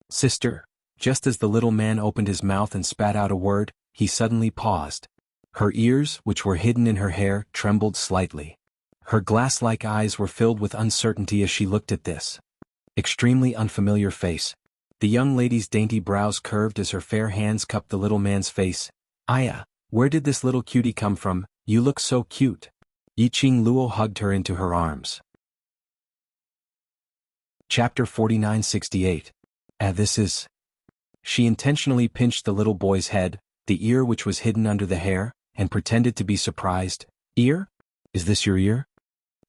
Sister. Just as the little man opened his mouth and spat out a word, he suddenly paused. Her ears, which were hidden in her hair, trembled slightly. Her glass-like eyes were filled with uncertainty as she looked at this extremely unfamiliar face. The young lady's dainty brows curved as her fair hands cupped the little man's face. Aya, where did this little cutie come from? You look so cute. Yiqing Luo hugged her into her arms. Chapter 4968. This is... She intentionally pinched the little boy's head, the ear which was hidden under the hair, and pretended to be surprised. Ear? Is this your ear?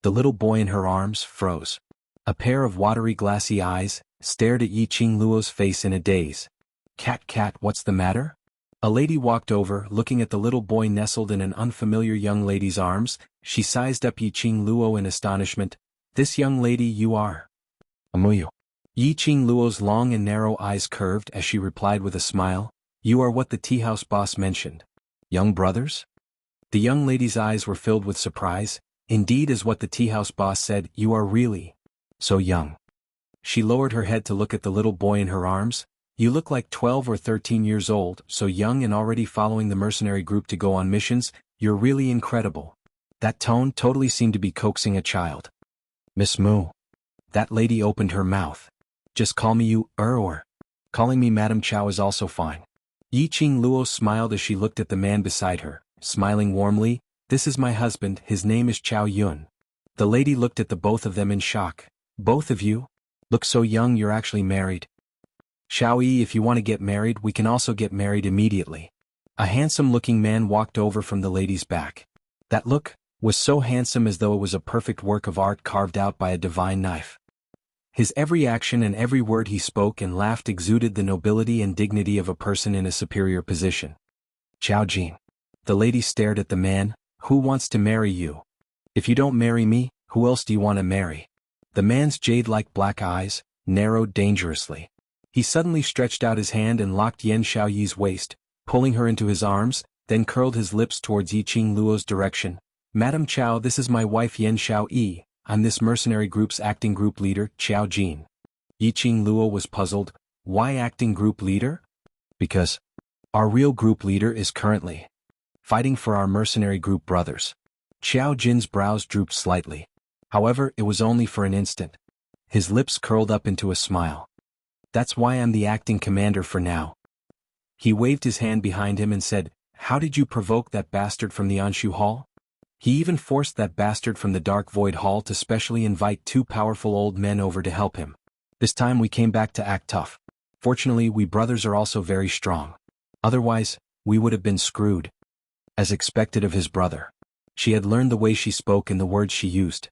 The little boy in her arms froze. A pair of watery glassy eyes stared at Yiqing Luo's face in a daze. Cat, what's the matter? A lady walked over, looking at the little boy nestled in an unfamiliar young lady's arms. She sized up Yiqing Luo in astonishment. This young lady you are? Amuyu. Yiqing Luo's long and narrow eyes curved as she replied with a smile. You are what the tea house boss mentioned. Young brothers? The young lady's eyes were filled with surprise. Indeed, as what the tea house boss said, you are really so young. She lowered her head to look at the little boy in her arms. You look like 12 or 13 years old, so young and already following the mercenary group to go on missions. You're really incredible. That tone totally seemed to be coaxing a child. Miss Mu. That lady opened her mouth. Just call me you, or calling me Madam Chow is also fine. Yiqing Luo smiled as she looked at the man beside her, smiling warmly. This is my husband, his name is Chow Yun. The lady looked at the both of them in shock. Both of you? Look so young, you're actually married. Xiaoyi, if you want to get married, we can also get married immediately. A handsome-looking man walked over from the lady's back. That look was so handsome as though it was a perfect work of art carved out by a divine knife. His every action and every word he spoke and laughed exuded the nobility and dignity of a person in a superior position. Chao Jin. The lady stared at the man. Who wants to marry you? If you don't marry me, who else do you want to marry? The man's jade-like black eyes narrowed dangerously. He suddenly stretched out his hand and locked Yan Xiaoyi's waist, pulling her into his arms, then curled his lips towards Yiqing Luo's direction. Madam Chow, this is my wife Yan Xiaoyi. I'm this mercenary group's acting group leader, Xiao Jin. Yiqing Luo was puzzled. Why acting group leader? Because our real group leader is currently fighting for our mercenary group brothers. Xiao Jin's brows drooped slightly. However, it was only for an instant. His lips curled up into a smile. That's why I'm the acting commander for now. He waved his hand behind him and said, how did you provoke that bastard from the Anshu Hall? He even forced that bastard from the Dark Void Hall to specially invite two powerful old men over to help him. This time we came back to act tough. Fortunately, we brothers are also very strong. Otherwise, we would have been screwed. As expected of his brother. She had learned the way she spoke and the words she used.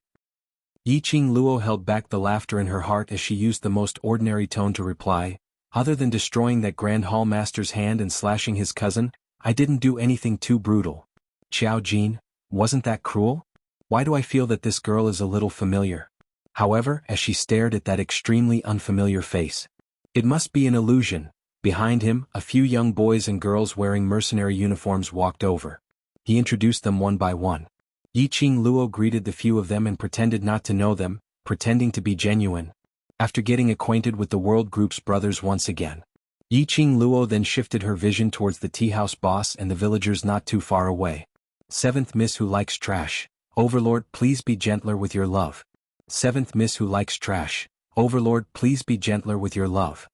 Yiqing Luo held back the laughter in her heart as she used the most ordinary tone to reply, other than destroying that Grand Hall Master's hand and slashing his cousin, I didn't do anything too brutal. Xiao Jin, wasn't that cruel? Why do I feel that this girl is a little familiar? However, as she stared at that extremely unfamiliar face. It must be an illusion. Behind him, a few young boys and girls wearing mercenary uniforms walked over. He introduced them one by one. Yiqing Luo greeted the few of them and pretended not to know them, pretending to be genuine. After getting acquainted with the World Group's brothers once again, Yiqing Luo then shifted her vision towards the tea house boss and the villagers not too far away. 7th Miss Who Likes Trash. Overlord, please be gentler with your love. 7th Miss Who Likes Trash. Overlord, please be gentler with your love.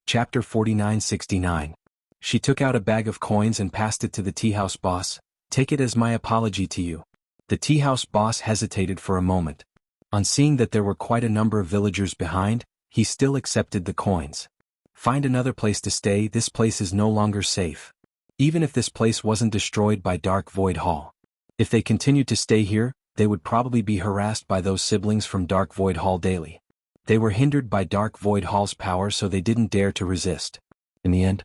Chapter 4969. She took out a bag of coins and passed it to the tea house boss. Take it as my apology to you. The tea house boss hesitated for a moment. On seeing that there were quite a number of villagers behind, he still accepted the coins. Find another place to stay, this place is no longer safe. Even if this place wasn't destroyed by Dark Void Hall. If they continued to stay here, they would probably be harassed by those siblings from Dark Void Hall daily. They were hindered by Dark Void Hall's power, so they didn't dare to resist. In the end,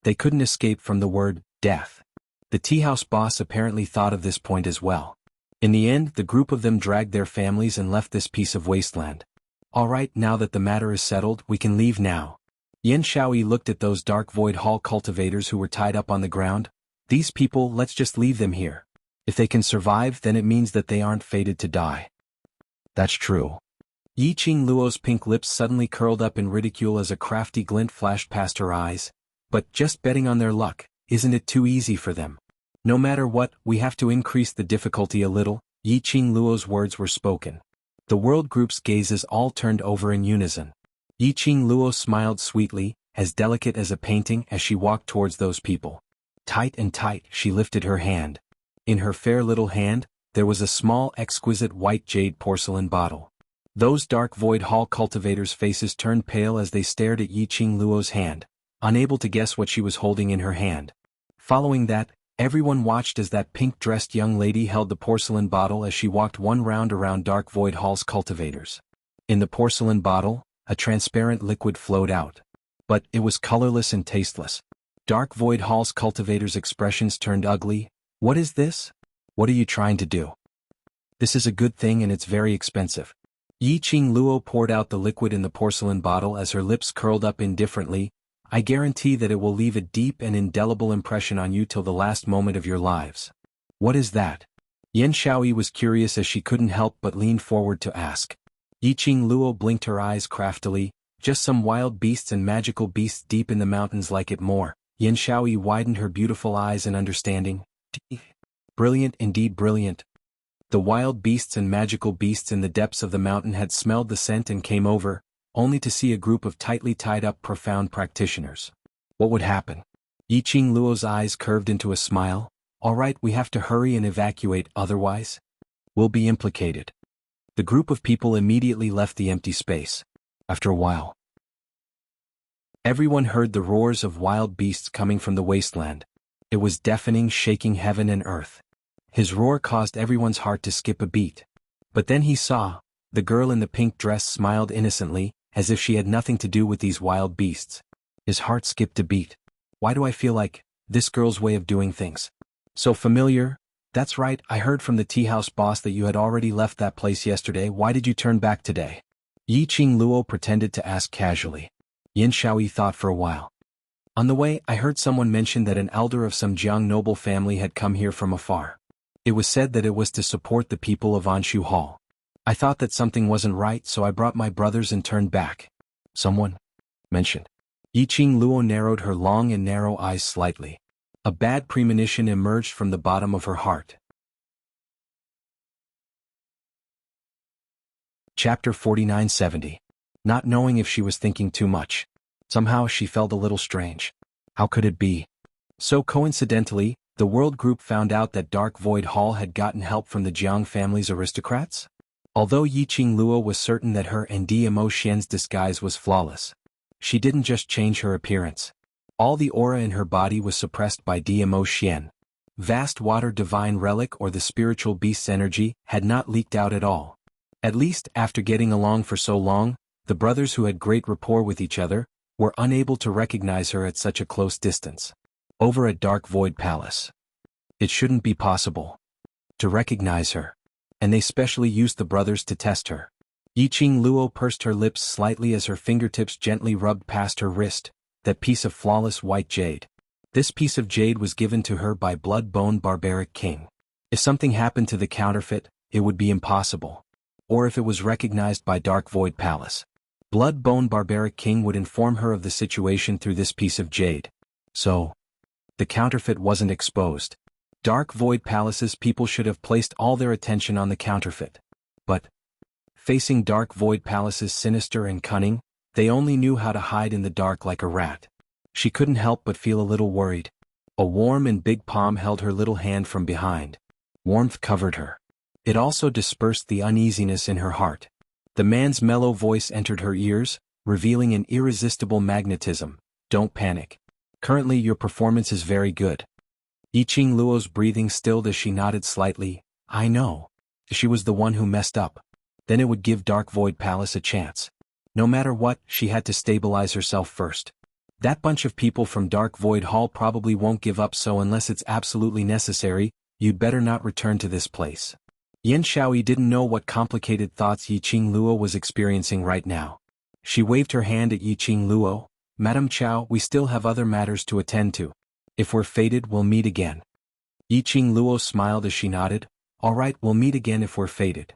they couldn't escape from the word, death. The tea house boss apparently thought of this point as well. In the end, the group of them dragged their families and left this piece of wasteland. Alright, now that the matter is settled, we can leave now. Yan Shaoyi looked at those Dark Void Hall cultivators who were tied up on the ground. These people, let's just leave them here. If they can survive, then it means that they aren't fated to die. That's true. Yiqing Luo's pink lips suddenly curled up in ridicule as a crafty glint flashed past her eyes. But just betting on their luck, isn't it too easy for them? No matter what, we have to increase the difficulty a little. Yiqing Luo's words were spoken. The world group's gazes all turned over in unison. Yiqing Luo smiled sweetly, as delicate as a painting as she walked towards those people. Tight and tight, she lifted her hand. In her fair little hand, there was a small exquisite white jade porcelain bottle. Those Dark Void Hall cultivators' faces turned pale as they stared at Yiqing Luo's hand, unable to guess what she was holding in her hand. Following that, everyone watched as that pink-dressed young lady held the porcelain bottle as she walked one round around Dark Void Hall's cultivators. In the porcelain bottle, a transparent liquid flowed out. But it was colorless and tasteless. Dark Void Hall's cultivators' expressions turned ugly. What is this? What are you trying to do? This is a good thing and it's very expensive. Yiqing Luo poured out the liquid in the porcelain bottle as her lips curled up indifferently. I guarantee that it will leave a deep and indelible impression on you till the last moment of your lives. What is that? Yan Shaoyi was curious as she couldn't help but lean forward to ask. Yiqing Luo blinked her eyes craftily. Just some wild beasts and magical beasts deep in the mountains like it more. Yan Shaoyi widened her beautiful eyes in understanding. Brilliant, indeed brilliant. The wild beasts and magical beasts in the depths of the mountain had smelled the scent and came over, only to see a group of tightly tied-up profound practitioners. What would happen? Yiqing Luo's eyes curved into a smile. Alright, we have to hurry and evacuate, otherwise we'll be implicated. The group of people immediately left the empty space. After a while, everyone heard the roars of wild beasts coming from the wasteland. It was deafening, shaking heaven and earth. His roar caused everyone's heart to skip a beat. But then he saw, the girl in the pink dress smiled innocently, as if she had nothing to do with these wild beasts. His heart skipped a beat. Why do I feel like this girl's way of doing things so familiar? That's right, I heard from the tea house boss that you had already left that place yesterday. Why did you turn back today? Yiqing Luo pretended to ask casually. Yan Shaoyi thought for a while. On the way, I heard someone mention that an elder of some Jiang noble family had come here from afar. It was said that it was to support the people of Anshu Hall. I thought that something wasn't right, so I brought my brothers and turned back. Someone mentioned. Yiqing Luo narrowed her long and narrow eyes slightly. A bad premonition emerged from the bottom of her heart. Chapter 4970. Not knowing if she was thinking too much. Somehow she felt a little strange. How could it be? So coincidentally, the World Group found out that Dark Void Hall had gotten help from the Jiang family's aristocrats? Although Yiqing Luo was certain that her and Dmo Xian's disguise was flawless, she didn't just change her appearance. All the aura in her body was suppressed by Dmo Xian. Vast water divine relic or the spiritual beast's energy had not leaked out at all. At least, after getting along for so long, the brothers who had great rapport with each other were unable to recognize her at such a close distance. Over at Dark Void Palace. It shouldn't be possible to recognize her. And they specially used the brothers to test her. Yiqing Luo pursed her lips slightly as her fingertips gently rubbed past her wrist, that piece of flawless white jade. This piece of jade was given to her by Blood-Bone Barbaric King. If something happened to the counterfeit, it would be impossible. Or if it was recognized by Dark Void Palace. Blood-Bone Barbaric King would inform her of the situation through this piece of jade. So, the counterfeit wasn't exposed. Dark Void Palace's people should have placed all their attention on the counterfeit. But, facing Dark Void Palace's sinister and cunning, they only knew how to hide in the dark like a rat. She couldn't help but feel a little worried. A warm and big palm held her little hand from behind. Warmth covered her. It also dispersed the uneasiness in her heart. The man's mellow voice entered her ears, revealing an irresistible magnetism. Don't panic. Currently your performance is very good. Yiqing Luo's breathing stilled as she nodded slightly. I know. She was the one who messed up. Then it would give Dark Void Palace a chance. No matter what, she had to stabilize herself first. That bunch of people from Dark Void Hall probably won't give up, so unless it's absolutely necessary, you'd better not return to this place. Yan Shaoyi didn't know what complicated thoughts Yiqing Luo was experiencing right now. She waved her hand at Yiqing Luo. Madam Chow, we still have other matters to attend to. If we're fated, we'll meet again. Yiqing Luo smiled as she nodded. All right, we'll meet again if we're fated.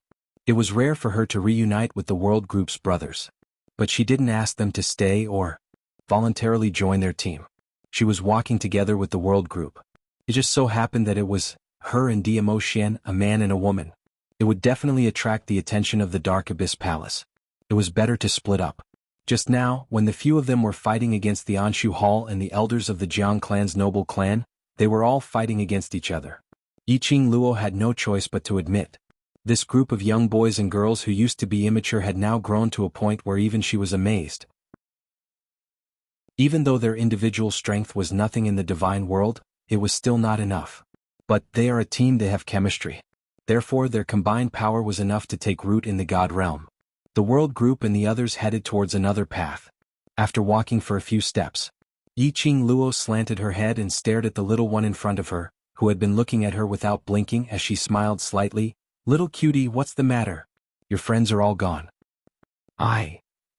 It was rare for her to reunite with the World Group's brothers. But she didn't ask them to stay or voluntarily join their team. She was walking together with the World Group. It just so happened that it was her and Dmo Xian, a man and a woman. It would definitely attract the attention of the Dark Abyss Palace. It was better to split up. Just now, when the few of them were fighting against the Anshu Hall and the elders of the Jiang clan's noble clan, they were all fighting against each other. Yiqing Luo had no choice but to admit. This group of young boys and girls who used to be immature had now grown to a point where even she was amazed. Even though their individual strength was nothing in the divine world, it was still not enough. But they are a team, they have chemistry. Therefore their combined power was enough to take root in the God realm. The World Group and the others headed towards another path. After walking for a few steps, Yiqing Luo slanted her head and stared at the little one in front of her, who had been looking at her without blinking as she smiled slightly. Little cutie, what's the matter? Your friends are all gone.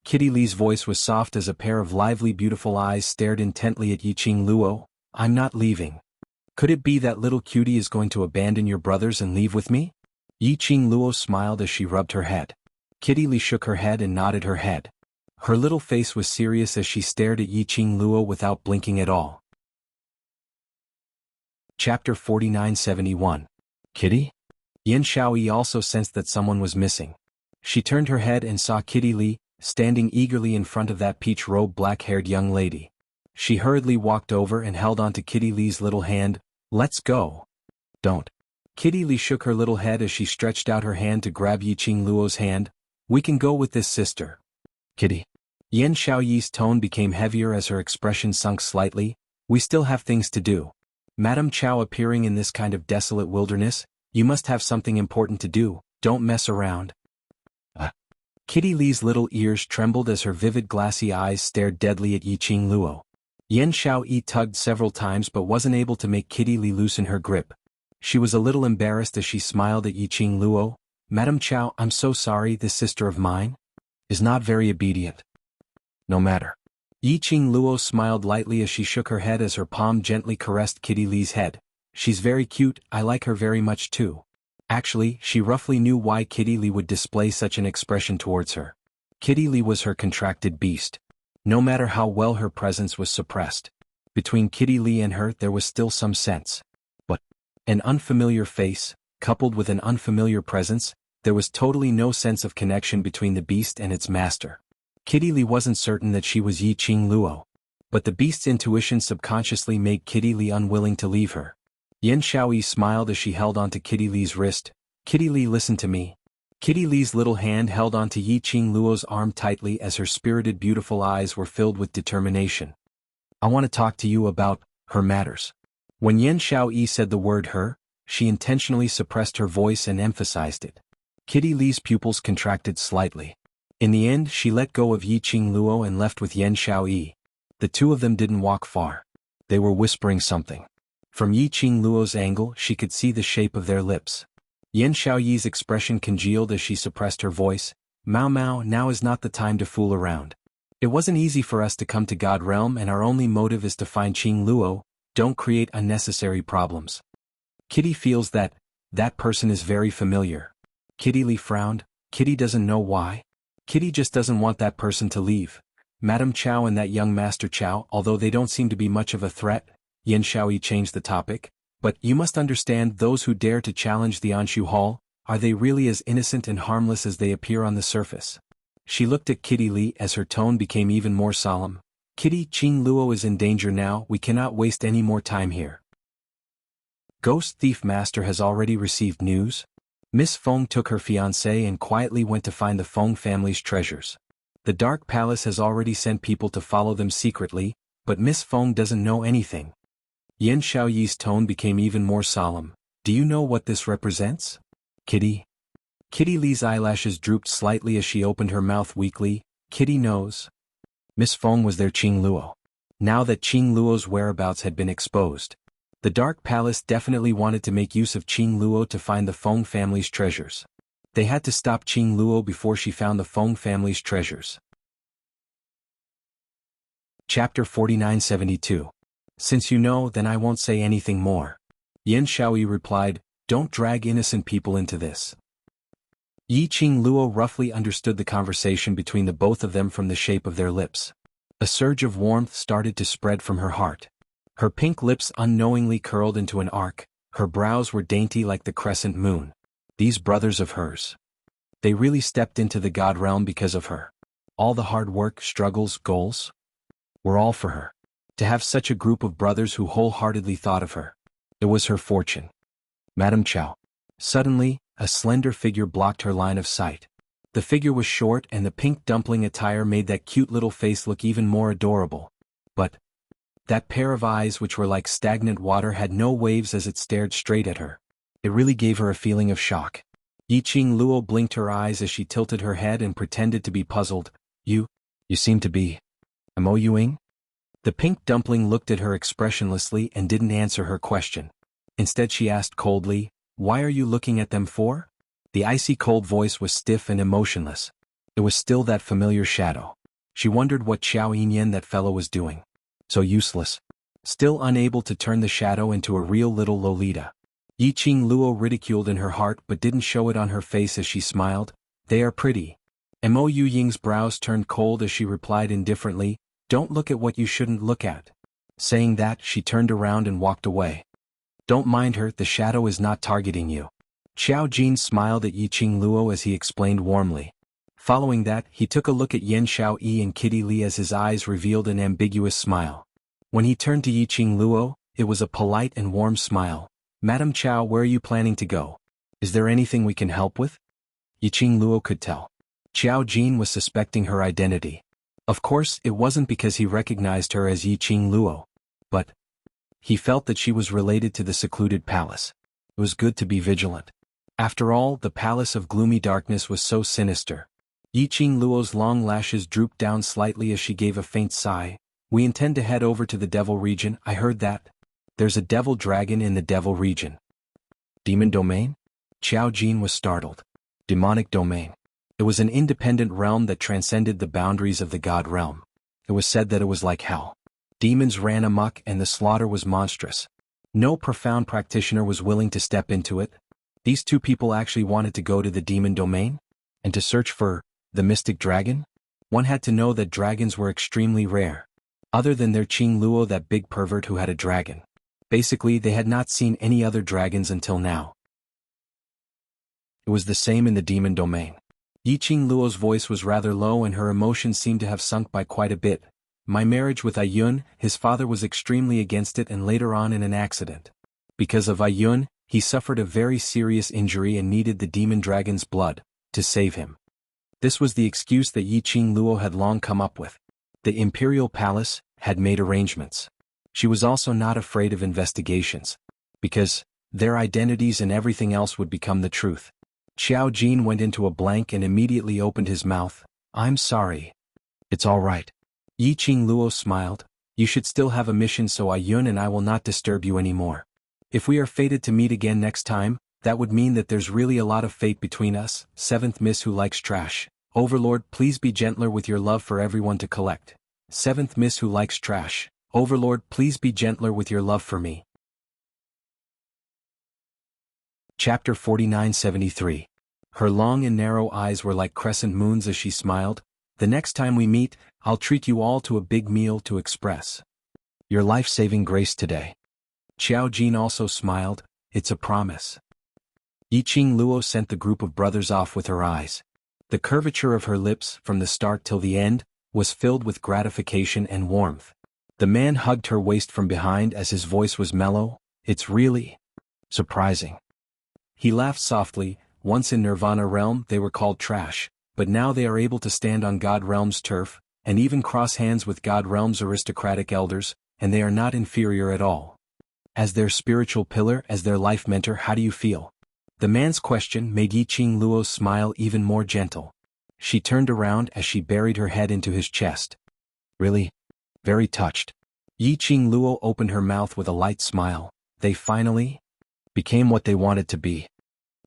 Kitty Lee's voice was soft as a pair of lively beautiful eyes stared intently at Yiqing Luo. I'm not leaving. Could it be that little cutie is going to abandon your brothers and leave with me? Yiqing Luo smiled as she rubbed her head. Kitty Lee shook her head and nodded her head. Her little face was serious as she stared at Yiqing Luo without blinking at all. Chapter 4971. Kitty? Yan Shaoyi also sensed that someone was missing. She turned her head and saw Kitty Lee, standing eagerly in front of that peach-robed black-haired young lady. She hurriedly walked over and held onto Kitty Lee's little hand. Let's go. Don't. Kitty Lee shook her little head as she stretched out her hand to grab Yiqing Luo's hand. We can go with this, sister. Kitty. Yan Shaoyi's tone became heavier as her expression sunk slightly. We still have things to do. Madam Chow, appearing in this kind of desolate wilderness, you must have something important to do. Don't mess around. Kitty Lee's little ears trembled as her vivid glassy eyes stared deadly at Yiqing Luo. Yan Shaoyi tugged several times but wasn't able to make Kitty Lee loosen her grip. She was a little embarrassed as she smiled at Yiqing Luo. Madam Chow, I'm so sorry, this sister of mine is not very obedient. No matter. Yiqing Luo smiled lightly as she shook her head as her palm gently caressed Kitty Lee's head. She's very cute, I like her very much too. Actually, she roughly knew why Kitty Lee would display such an expression towards her. Kitty Lee was her contracted beast. No matter how well her presence was suppressed, between Kitty Lee and her there was still some sense. But an unfamiliar face, coupled with an unfamiliar presence, there was totally no sense of connection between the beast and its master. Kitty Lee wasn't certain that she was Yi Qing Luo, but the beast's intuition subconsciously made Kitty Lee unwilling to leave her. Yan Xiaoyi smiled as she held onto Kitty Lee's wrist. Kitty Lee, listen to me. Kitty Lee's little hand held onto Yi Qing Luo's arm tightly as her spirited beautiful eyes were filled with determination. I want to talk to you about her matters. When Yan Xiaoyi said the word her, she intentionally suppressed her voice and emphasized it. Kitty Lee's pupils contracted slightly. In the end, she let go of Yi Qing Luo and left with Yan Xiaoyi. The two of them didn't walk far. They were whispering something. From Yi Qing Luo's angle, she could see the shape of their lips. Yan Xiaoyi's expression congealed as she suppressed her voice. Mao Mao, now is not the time to fool around. It wasn't easy for us to come to God Realm and our only motive is to find Qing Luo. Don't create unnecessary problems. Kitty feels that person is very familiar. Kitty Lee frowned. Kitty doesn't know why. Kitty just doesn't want that person to leave. Madame Chow and that young Master Chow, although they don't seem to be much of a threat. Yan Xiaoyi changed the topic. But you must understand, those who dare to challenge the Anshu Hall, are they really as innocent and harmless as they appear on the surface? She looked at Kitty Lee as her tone became even more solemn. Kitty, Qing Luo is in danger now, we cannot waste any more time here. Ghost Thief Master has already received news. Miss Feng took her fiancé and quietly went to find the Feng family's treasures. The Dark Palace has already sent people to follow them secretly, but Miss Feng doesn't know anything. Yan Xiaoyi's tone became even more solemn. Do you know what this represents? Kitty? Kitty Lee's eyelashes drooped slightly as she opened her mouth weakly. Kitty knows. Miss Feng was their Qing Luo. Now that Qing Luo's whereabouts had been exposed, the Dark Palace definitely wanted to make use of Qing Luo to find the Feng family's treasures. They had to stop Qing Luo before she found the Feng family's treasures. Chapter 4972. Since you know, then I won't say anything more. Yan Xiaoyi replied, don't drag innocent people into this. Yi Qing Luo roughly understood the conversation between the both of them from the shape of their lips. A surge of warmth started to spread from her heart. Her pink lips unknowingly curled into an arc, her brows were dainty like the crescent moon. These brothers of hers. They really stepped into the God Realm because of her. All the hard work, struggles, goals were all for her. To have such a group of brothers who wholeheartedly thought of her. It was her fortune. Madame Chow. Suddenly, a slender figure blocked her line of sight. The figure was short and the pink dumpling attire made that cute little face look even more adorable. But that pair of eyes which were like stagnant water had no waves as it stared straight at her. It really gave her a feeling of shock. Yi Qing Luo blinked her eyes as she tilted her head and pretended to be puzzled. You seem to be Mo Yuing? The pink dumpling looked at her expressionlessly and didn't answer her question. Instead she asked coldly, why are you looking at them for? The icy cold voice was stiff and emotionless. It was still that familiar shadow. She wondered what Xiao Yinyan that fellow was doing. So useless. Still unable to turn the shadow into a real little Lolita. Yi Qing Luo ridiculed in her heart but didn't show it on her face as she smiled. They are pretty. Mo Ying's brows turned cold as she replied indifferently, don't look at what you shouldn't look at. Saying that, she turned around and walked away. Don't mind her, the shadow is not targeting you. Xiao Jin smiled at Yi Qing Luo as he explained warmly. Following that, he took a look at Yan Xiaoyi and Kitty Lee as his eyes revealed an ambiguous smile. When he turned to Yi Qing Luo, it was a polite and warm smile. Madam Chow, where are you planning to go? Is there anything we can help with? Yi Qing Luo could tell. Xiao Jin was suspecting her identity. Of course, it wasn't because he recognized her as Yi Qing Luo. But he felt that she was related to the secluded palace. It was good to be vigilant. After all, the palace of gloomy darkness was so sinister. Yi Qing Luo's long lashes drooped down slightly as she gave a faint sigh. We intend to head over to the Devil region, I heard that. There's a devil dragon in the Devil region. Demon domain? Xiao Jin was startled. Demonic domain. It was an independent realm that transcended the boundaries of the God realm. It was said that it was like hell. Demons ran amok and the slaughter was monstrous. No profound practitioner was willing to step into it. These two people actually wanted to go to the demon domain? And to search for the mystic dragon? One had to know that dragons were extremely rare. Other than their Qing Luo, that big pervert who had a dragon. Basically, they had not seen any other dragons until now. It was the same in the demon domain. Yi Qing Luo's voice was rather low and her emotions seemed to have sunk by quite a bit. My marriage with Aiyun, his father was extremely against it and later on in an accident. Because of Aiyun, he suffered a very serious injury and needed the demon dragon's blood to save him. This was the excuse that Yi Qing Luo had long come up with. The imperial palace had made arrangements. She was also not afraid of investigations, because their identities and everything else would become the truth. Xiao Jin went into a blank and immediately opened his mouth. I'm sorry. It's all right. Yi Qing Luo smiled. You should still have a mission, so Aiyun and I will not disturb you anymore. If we are fated to meet again next time, that would mean that there's really a lot of fate between us. 7th Miss Who Likes Trash. Overlord, please be gentler with your love for everyone to collect. 7th Miss Who Likes Trash. Overlord, please be gentler with your love for me. Chapter 4973. Her long and narrow eyes were like crescent moons as she smiled. The next time we meet, I'll treat you all to a big meal to express your life-saving grace today. Xiao Jin also smiled. It's a promise. Yi Qing Luo sent the group of brothers off with her eyes. The curvature of her lips, from the start till the end, was filled with gratification and warmth. The man hugged her waist from behind as his voice was mellow. It's really surprising. He laughed softly. Once in Nirvana realm they were called trash, but now they are able to stand on God realm's turf, and even cross hands with God realm's aristocratic elders, and they are not inferior at all. As their spiritual pillar, as their life mentor, how do you feel? The man's question made Yi Qing Luo's smile even more gentle. She turned around as she buried her head into his chest. Really? Very touched. Yi Qing Luo opened her mouth with a light smile. They finally became what they wanted to be.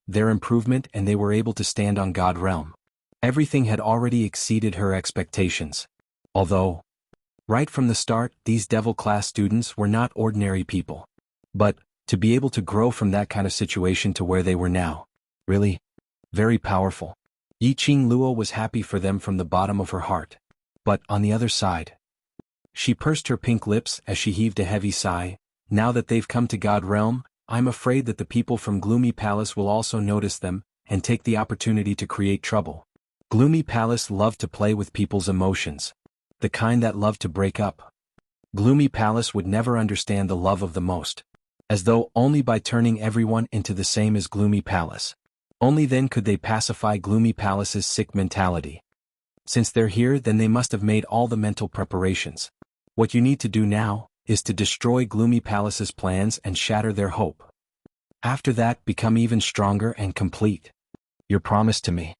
Their improvement, and they were able to stand on God realm. Everything had already exceeded her expectations. Although, right from the start, these devil-class students were not ordinary people. But, to be able to grow from that kind of situation to where they were now. Really? Very powerful. Yi Qing Luo was happy for them from the bottom of her heart. But, on the other side, she pursed her pink lips as she heaved a heavy sigh. Now that they've come to God realm, I'm afraid that the people from Gloomy Palace will also notice them, and take the opportunity to create trouble. Gloomy Palace loved to play with people's emotions. The kind that loved to break up. Gloomy Palace would never understand the love of the most. As though only by turning everyone into the same as Gloomy Palace. Only then could they pacify Gloomy Palace's sick mentality. Since they're here, then they must have made all the mental preparations. What you need to do now is to destroy Gloomy Palace's plans and shatter their hope. After that, become even stronger and complete. Your promise to me.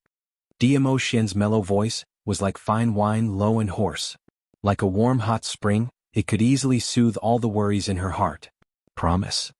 Diamo Xian's mellow voice was like fine wine, low and hoarse. Like a warm hot spring, it could easily soothe all the worries in her heart. Promise.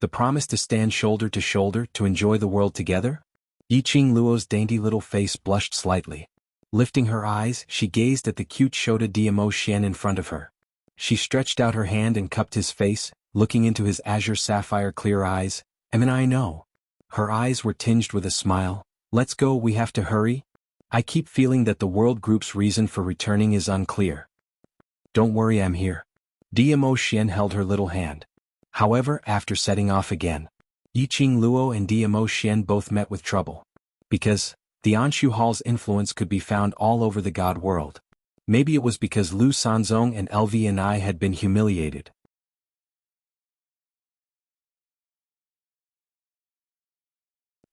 The promise to stand shoulder to shoulder to enjoy the world together? Yi Qing Luo's dainty little face blushed slightly. Lifting her eyes, she gazed at the cute Shota Diamo Xian in front of her. She stretched out her hand and cupped his face, looking into his azure sapphire clear eyes. I know. Her eyes were tinged with a smile. Let's go, we have to hurry. I keep feeling that the world group's reason for returning is unclear. Don't worry, I'm here. Diamo Xian held her little hand. However, after setting off again, Yi Qing Luo and Diamo Xian both met with trouble. Because the Anshu Hall's influence could be found all over the God world. Maybe it was because Lu Sanzong and LV&I had been humiliated.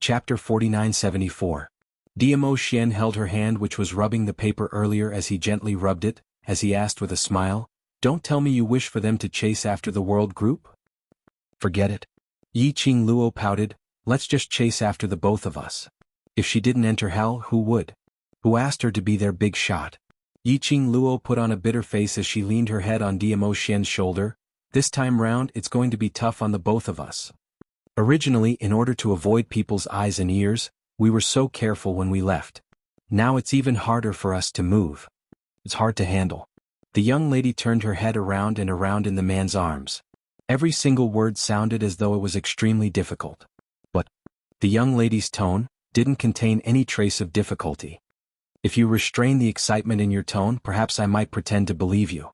Chapter 4974. Diamo Xian held her hand, which was rubbing the paper earlier, as he gently rubbed it, as he asked with a smile, "Don't tell me you wish for them to chase after the world group?" Forget it. Yi Qing Luo pouted. Let's just chase after the both of us. If she didn't enter hell, who would? Who asked her to be their big shot? Yi Qing Luo put on a bitter face as she leaned her head on Diamo Xian's shoulder. This time round, it's going to be tough on the both of us. Originally, in order to avoid people's eyes and ears, we were so careful when we left. Now it's even harder for us to move. It's hard to handle. The young lady turned her head around and around in the man's arms. Every single word sounded as though it was extremely difficult. But the young lady's tone didn't contain any trace of difficulty. If you restrain the excitement in your tone, perhaps I might pretend to believe you.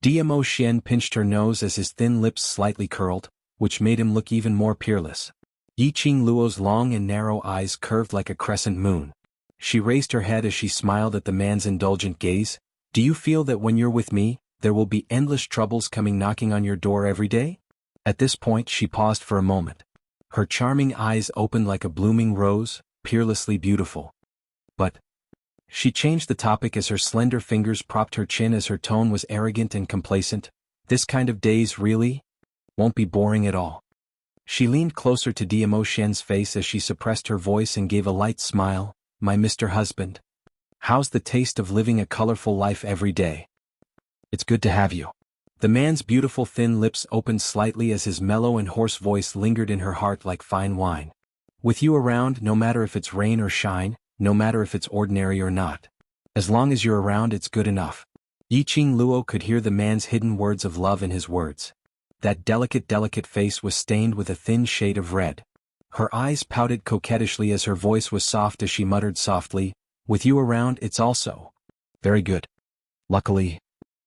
Dmo Xian pinched her nose as his thin lips slightly curled, which made him look even more peerless. Yiqing Luo's long and narrow eyes curved like a crescent moon. She raised her head as she smiled at the man's indulgent gaze. Do you feel that when you're with me, there will be endless troubles coming knocking on your door every day? At this point she paused for a moment. Her charming eyes opened like a blooming rose, peerlessly beautiful. But she changed the topic as her slender fingers propped her chin as her tone was arrogant and complacent. This kind of days really won't be boring at all. She leaned closer to Dmo Xian's face as she suppressed her voice and gave a light smile. My Mr. Husband. How's the taste of living a colorful life every day? It's good to have you. The man's beautiful thin lips opened slightly as his mellow and hoarse voice lingered in her heart like fine wine. With you around, no matter if it's rain or shine, no matter if it's ordinary or not. As long as you're around, it's good enough. Yiqing Luo could hear the man's hidden words of love in his words. That delicate face was stained with a thin shade of red. Her eyes pouted coquettishly as her voice was soft as she muttered softly, with you around, it's also very good. Luckily,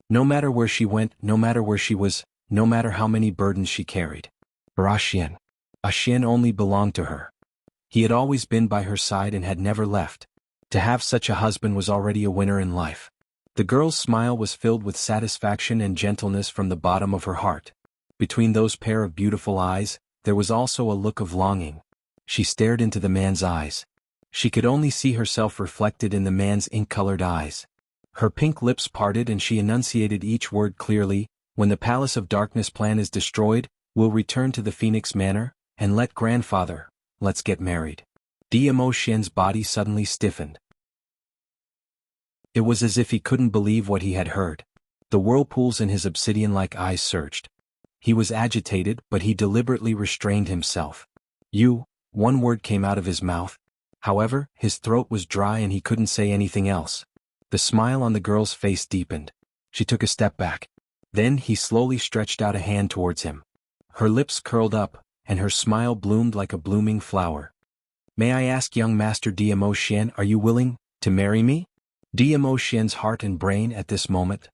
no matter where she went, no matter where she was, no matter how many burdens she carried, her Xian only belonged to her. He had always been by her side and had never left. To have such a husband was already a winner in life. The girl's smile was filled with satisfaction and gentleness from the bottom of her heart. Between those pair of beautiful eyes, there was also a look of longing. She stared into the man's eyes. She could only see herself reflected in the man's ink-colored eyes. Her pink lips parted and she enunciated each word clearly. When the Palace of Darkness plan is destroyed, we'll return to the Phoenix Manor, and let's get married. Dmo Xian's body suddenly stiffened. It was as if he couldn't believe what he had heard. The whirlpools in his obsidian-like eyes surged. He was agitated, but he deliberately restrained himself. One word came out of his mouth. However, his throat was dry and he couldn't say anything else. The smile on the girl's face deepened. She took a step back. Then he slowly stretched out a hand towards him. Her lips curled up, and her smile bloomed like a blooming flower. May I ask, young Master Dmo Xian, are you willing to marry me? Dmo Xian's heart and brain at this moment,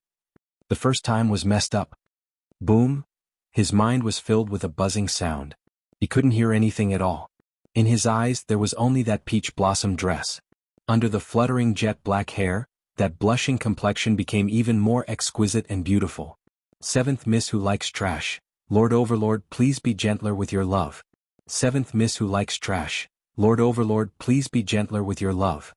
the first time, was messed up. Boom! His mind was filled with a buzzing sound. He couldn't hear anything at all. In his eyes there was only that peach blossom dress. Under the fluttering jet-black hair, that blushing complexion became even more exquisite and beautiful. Seventh Miss Who Likes Trash. Lord Overlord, please be gentler with your love. Seventh Miss Who Likes Trash. Lord Overlord, please be gentler with your love.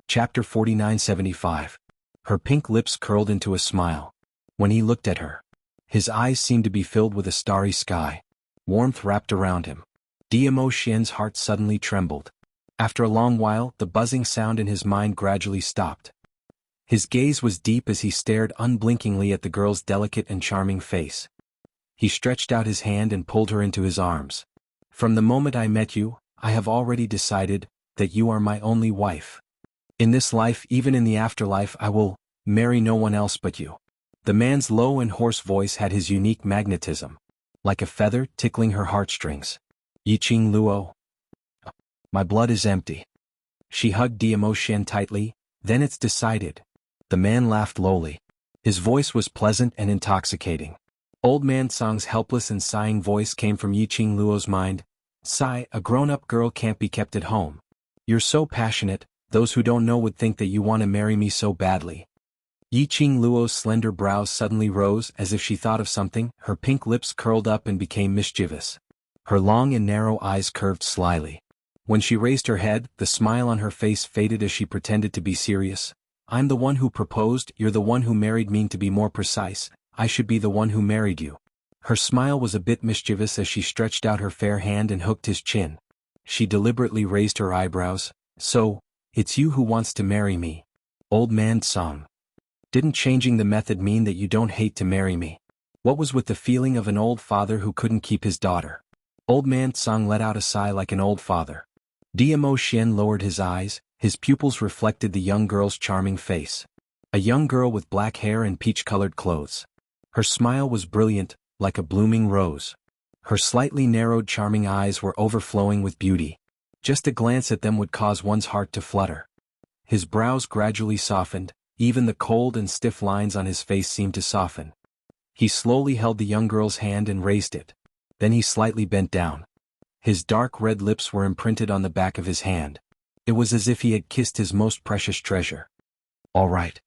Chapter 4975. Her pink lips curled into a smile. When he looked at her, his eyes seemed to be filled with a starry sky. Warmth wrapped around him. Dmo Xian's heart suddenly trembled. After a long while, the buzzing sound in his mind gradually stopped. His gaze was deep as he stared unblinkingly at the girl's delicate and charming face. He stretched out his hand and pulled her into his arms. From the moment I met you, I have already decided that you are my only wife. In this life, even in the afterlife, I will marry no one else but you. The man's low and hoarse voice had his unique magnetism, like a feather tickling her heartstrings. Yiqing Luo. My blood is empty. She hugged Dmo Xian tightly. Then it's decided. The man laughed lowly. His voice was pleasant and intoxicating. Old Man Song's helpless and sighing voice came from Yiqing Luo's mind. Sigh, a grown-up girl can't be kept at home. You're so passionate, those who don't know would think that you want to marry me so badly. Yiqing Luo's slender brows suddenly rose as if she thought of something. Her pink lips curled up and became mischievous. Her long and narrow eyes curved slyly. When she raised her head, the smile on her face faded as she pretended to be serious. I'm the one who proposed, you're the one who married me. To be more precise, I should be the one who married you. Her smile was a bit mischievous as she stretched out her fair hand and hooked his chin. She deliberately raised her eyebrows. So, it's you who wants to marry me. Old Man Song. Didn't changing the method mean that you don't hate to marry me? What was with the feeling of an old father who couldn't keep his daughter? Old Man Song let out a sigh like an old father. Dmo Xian lowered his eyes, his pupils reflected the young girl's charming face. A young girl with black hair and peach-colored clothes. Her smile was brilliant, like a blooming rose. Her slightly narrowed charming eyes were overflowing with beauty. Just a glance at them would cause one's heart to flutter. His brows gradually softened, even the cold and stiff lines on his face seemed to soften. He slowly held the young girl's hand and raised it. Then he slightly bent down. His dark red lips were imprinted on the back of his hand. It was as if he had kissed his most precious treasure. "All right.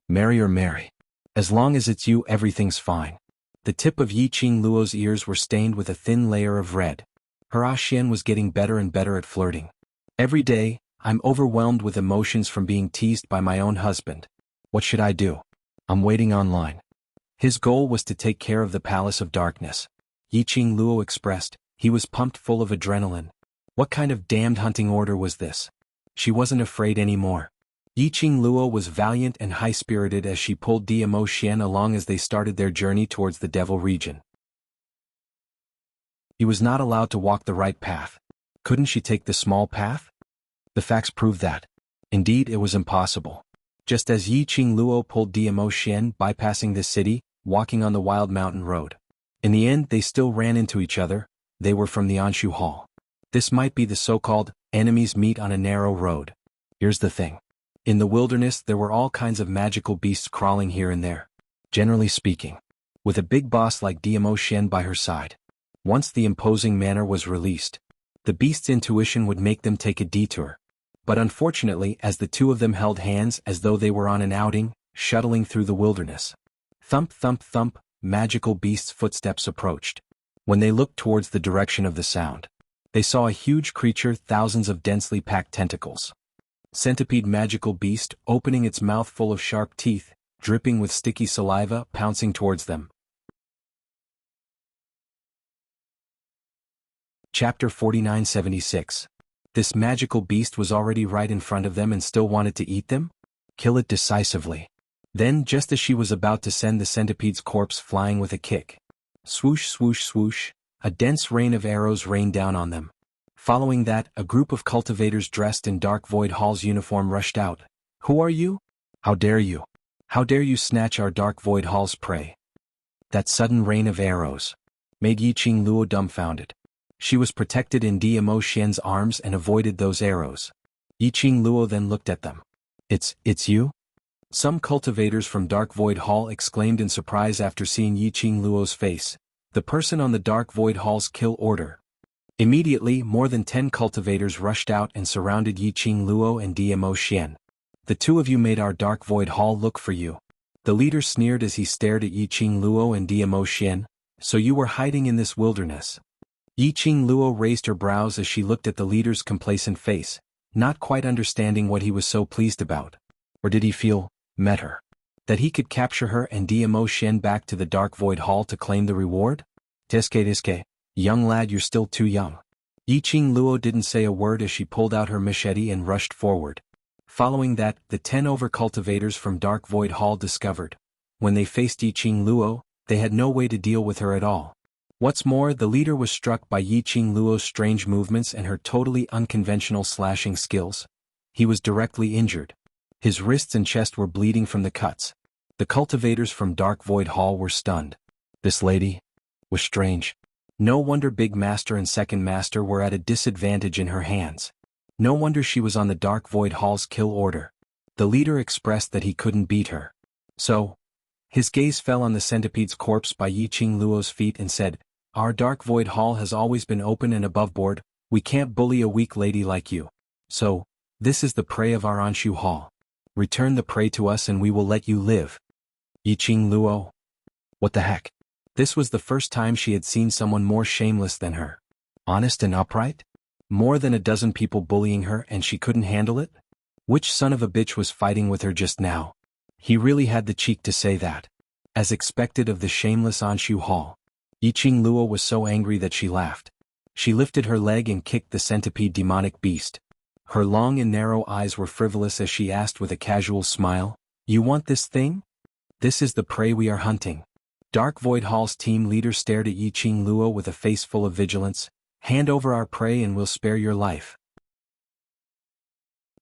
Marry or marry. As long as it's you, everything's fine." The tip of Yiqing Luo's ears were stained with a thin layer of red. Her Xian was getting better and better at flirting. "Every day, I'm overwhelmed with emotions from being teased by my own husband. What should I do? I'm waiting online." His goal was to take care of the Palace of Darkness. Yiqing Luo expressed, he was pumped full of adrenaline. What kind of damned hunting order was this? She wasn't afraid anymore. Yiqing Luo was valiant and high-spirited as she pulled Dmo Xian along as they started their journey towards the Devil region. He was not allowed to walk the right path. Couldn't she take the small path? The facts proved that. Indeed, it was impossible. Just as Yiqing Luo pulled Dmo Xian, bypassing the city, walking on the wild mountain road. In the end, they still ran into each other. They were from the Anshu Hall. This might be the so-called enemies meet on a narrow road. Here's the thing. In the wilderness, there were all kinds of magical beasts crawling here and there. Generally speaking, with a big boss like Dmo Xian by her side. Once the imposing manner was released, the beast's intuition would make them take a detour. But unfortunately, as the two of them held hands as though they were on an outing, shuttling through the wilderness. Thump, thump, thump, magical beast's footsteps approached. When they looked towards the direction of the sound, they saw a huge creature, thousands of densely packed tentacles. Centipede magical beast, opening its mouth full of sharp teeth, dripping with sticky saliva, pouncing towards them. Chapter 4976. This magical beast was already right in front of them and still wanted to eat them? Kill it decisively. Then, just as she was about to send the centipede's corpse flying with a kick, swoosh, swoosh, swoosh, a dense rain of arrows rained down on them. Following that, a group of cultivators dressed in Dark Void Hall's uniform rushed out. "Who are you? How dare you? How dare you snatch our Dark Void Hall's prey?" That sudden rain of arrows made Yiqing Luo dumbfounded. She was protected in Dmo Xian's arms and avoided those arrows. Yiqing Luo then looked at them. It's you?" Some cultivators from Dark Void Hall exclaimed in surprise after seeing Yiqing Luo's face. The person on the Dark Void Hall's kill order. Immediately, more than 10 cultivators rushed out and surrounded Yiqing Luo and Dmo Xian. "The two of you made our Dark Void Hall look for you." The leader sneered as he stared at Yiqing Luo and Dmo Xian. "So you were hiding in this wilderness?" Yiqing Luo raised her brows as she looked at the leader's complacent face, not quite understanding what he was so pleased about. Or did he feel, met her, that he could capture her and Dmo Xian back to the Dark Void Hall to claim the reward? Tiske, young lad, you're still too young. Yiqing Luo didn't say a word as she pulled out her machete and rushed forward. Following that, the 10 over-cultivators from Dark Void Hall discovered. When they faced Yiqing Luo, they had no way to deal with her at all. What's more, the leader was struck by Yiqing Luo's strange movements and her totally unconventional slashing skills. He was directly injured. His wrists and chest were bleeding from the cuts. The cultivators from Dark Void Hall were stunned. This lady was strange. No wonder Big Master and Second Master were at a disadvantage in her hands. No wonder she was on the Dark Void Hall's kill order. The leader expressed that he couldn't beat her. So, his gaze fell on the centipede's corpse by Yiqing Luo's feet and said, "Our Dark Void Hall has always been open and above board. We can't bully a weak lady like you. So, this is the prey of our Anshu Hall. Return the prey to us and we will let you live." Yiqing Luo? What the heck? This was the first time she had seen someone more shameless than her. Honest and upright? More than a dozen people bullying her and she couldn't handle it? Which son of a bitch was fighting with her just now? He really had the cheek to say that. As expected of the shameless Anshu Hall. Yiqing Luo was so angry that she laughed. She lifted her leg and kicked the centipede demonic beast. Her long and narrow eyes were frivolous as she asked with a casual smile, "You want this thing? This is the prey we are hunting." Dark Void Hall's team leader stared at Yiqing Luo with a face full of vigilance. "Hand over our prey and we'll spare your life."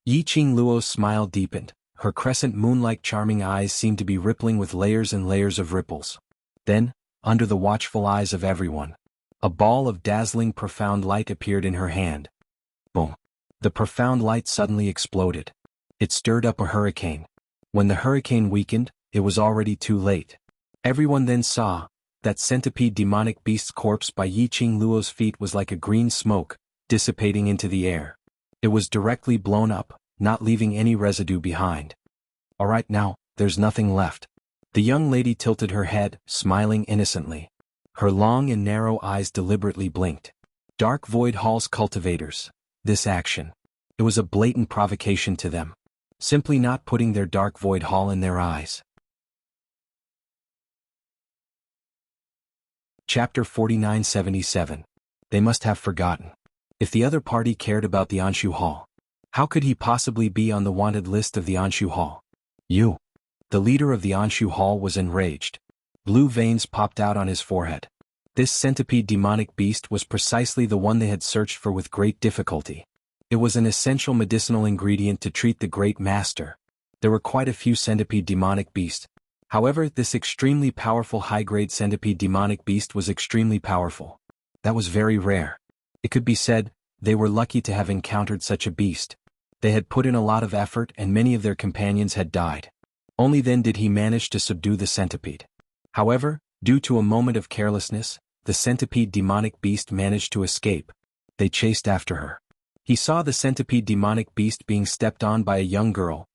Yiqing Luo's smile deepened. Her crescent moon-like charming eyes seemed to be rippling with layers and layers of ripples. Then, under the watchful eyes of everyone, a ball of dazzling profound light appeared in her hand. Boom! The profound light suddenly exploded. It stirred up a hurricane. When the hurricane weakened, it was already too late. Everyone then saw that centipede demonic beast's corpse by Yiqing Luo's feet was like a green smoke, dissipating into the air. It was directly blown up, not leaving any residue behind. Alright now, there's nothing left. The young lady tilted her head, smiling innocently. Her long and narrow eyes deliberately blinked. Dark Void Hall's cultivators. This action. It was a blatant provocation to them. Simply not putting their Dark Void Hall in their eyes. Chapter 4977. They must have forgotten. If the other party cared about the Anshu Hall, how could he possibly be on the wanted list of the Anshu Hall? You. The leader of the Anshu Hall was enraged. Blue veins popped out on his forehead. This centipede demonic beast was precisely the one they had searched for with great difficulty. It was an essential medicinal ingredient to treat the great master. There were quite a few centipede demonic beasts. However, this extremely powerful high-grade centipede demonic beast was extremely powerful. That was very rare. It could be said, they were lucky to have encountered such a beast. They had put in a lot of effort and many of their companions had died. Only then did he manage to subdue the centipede. However, due to a moment of carelessness, the centipede demonic beast managed to escape. They chased after her. He saw the centipede demonic beast being stepped on by a young girl.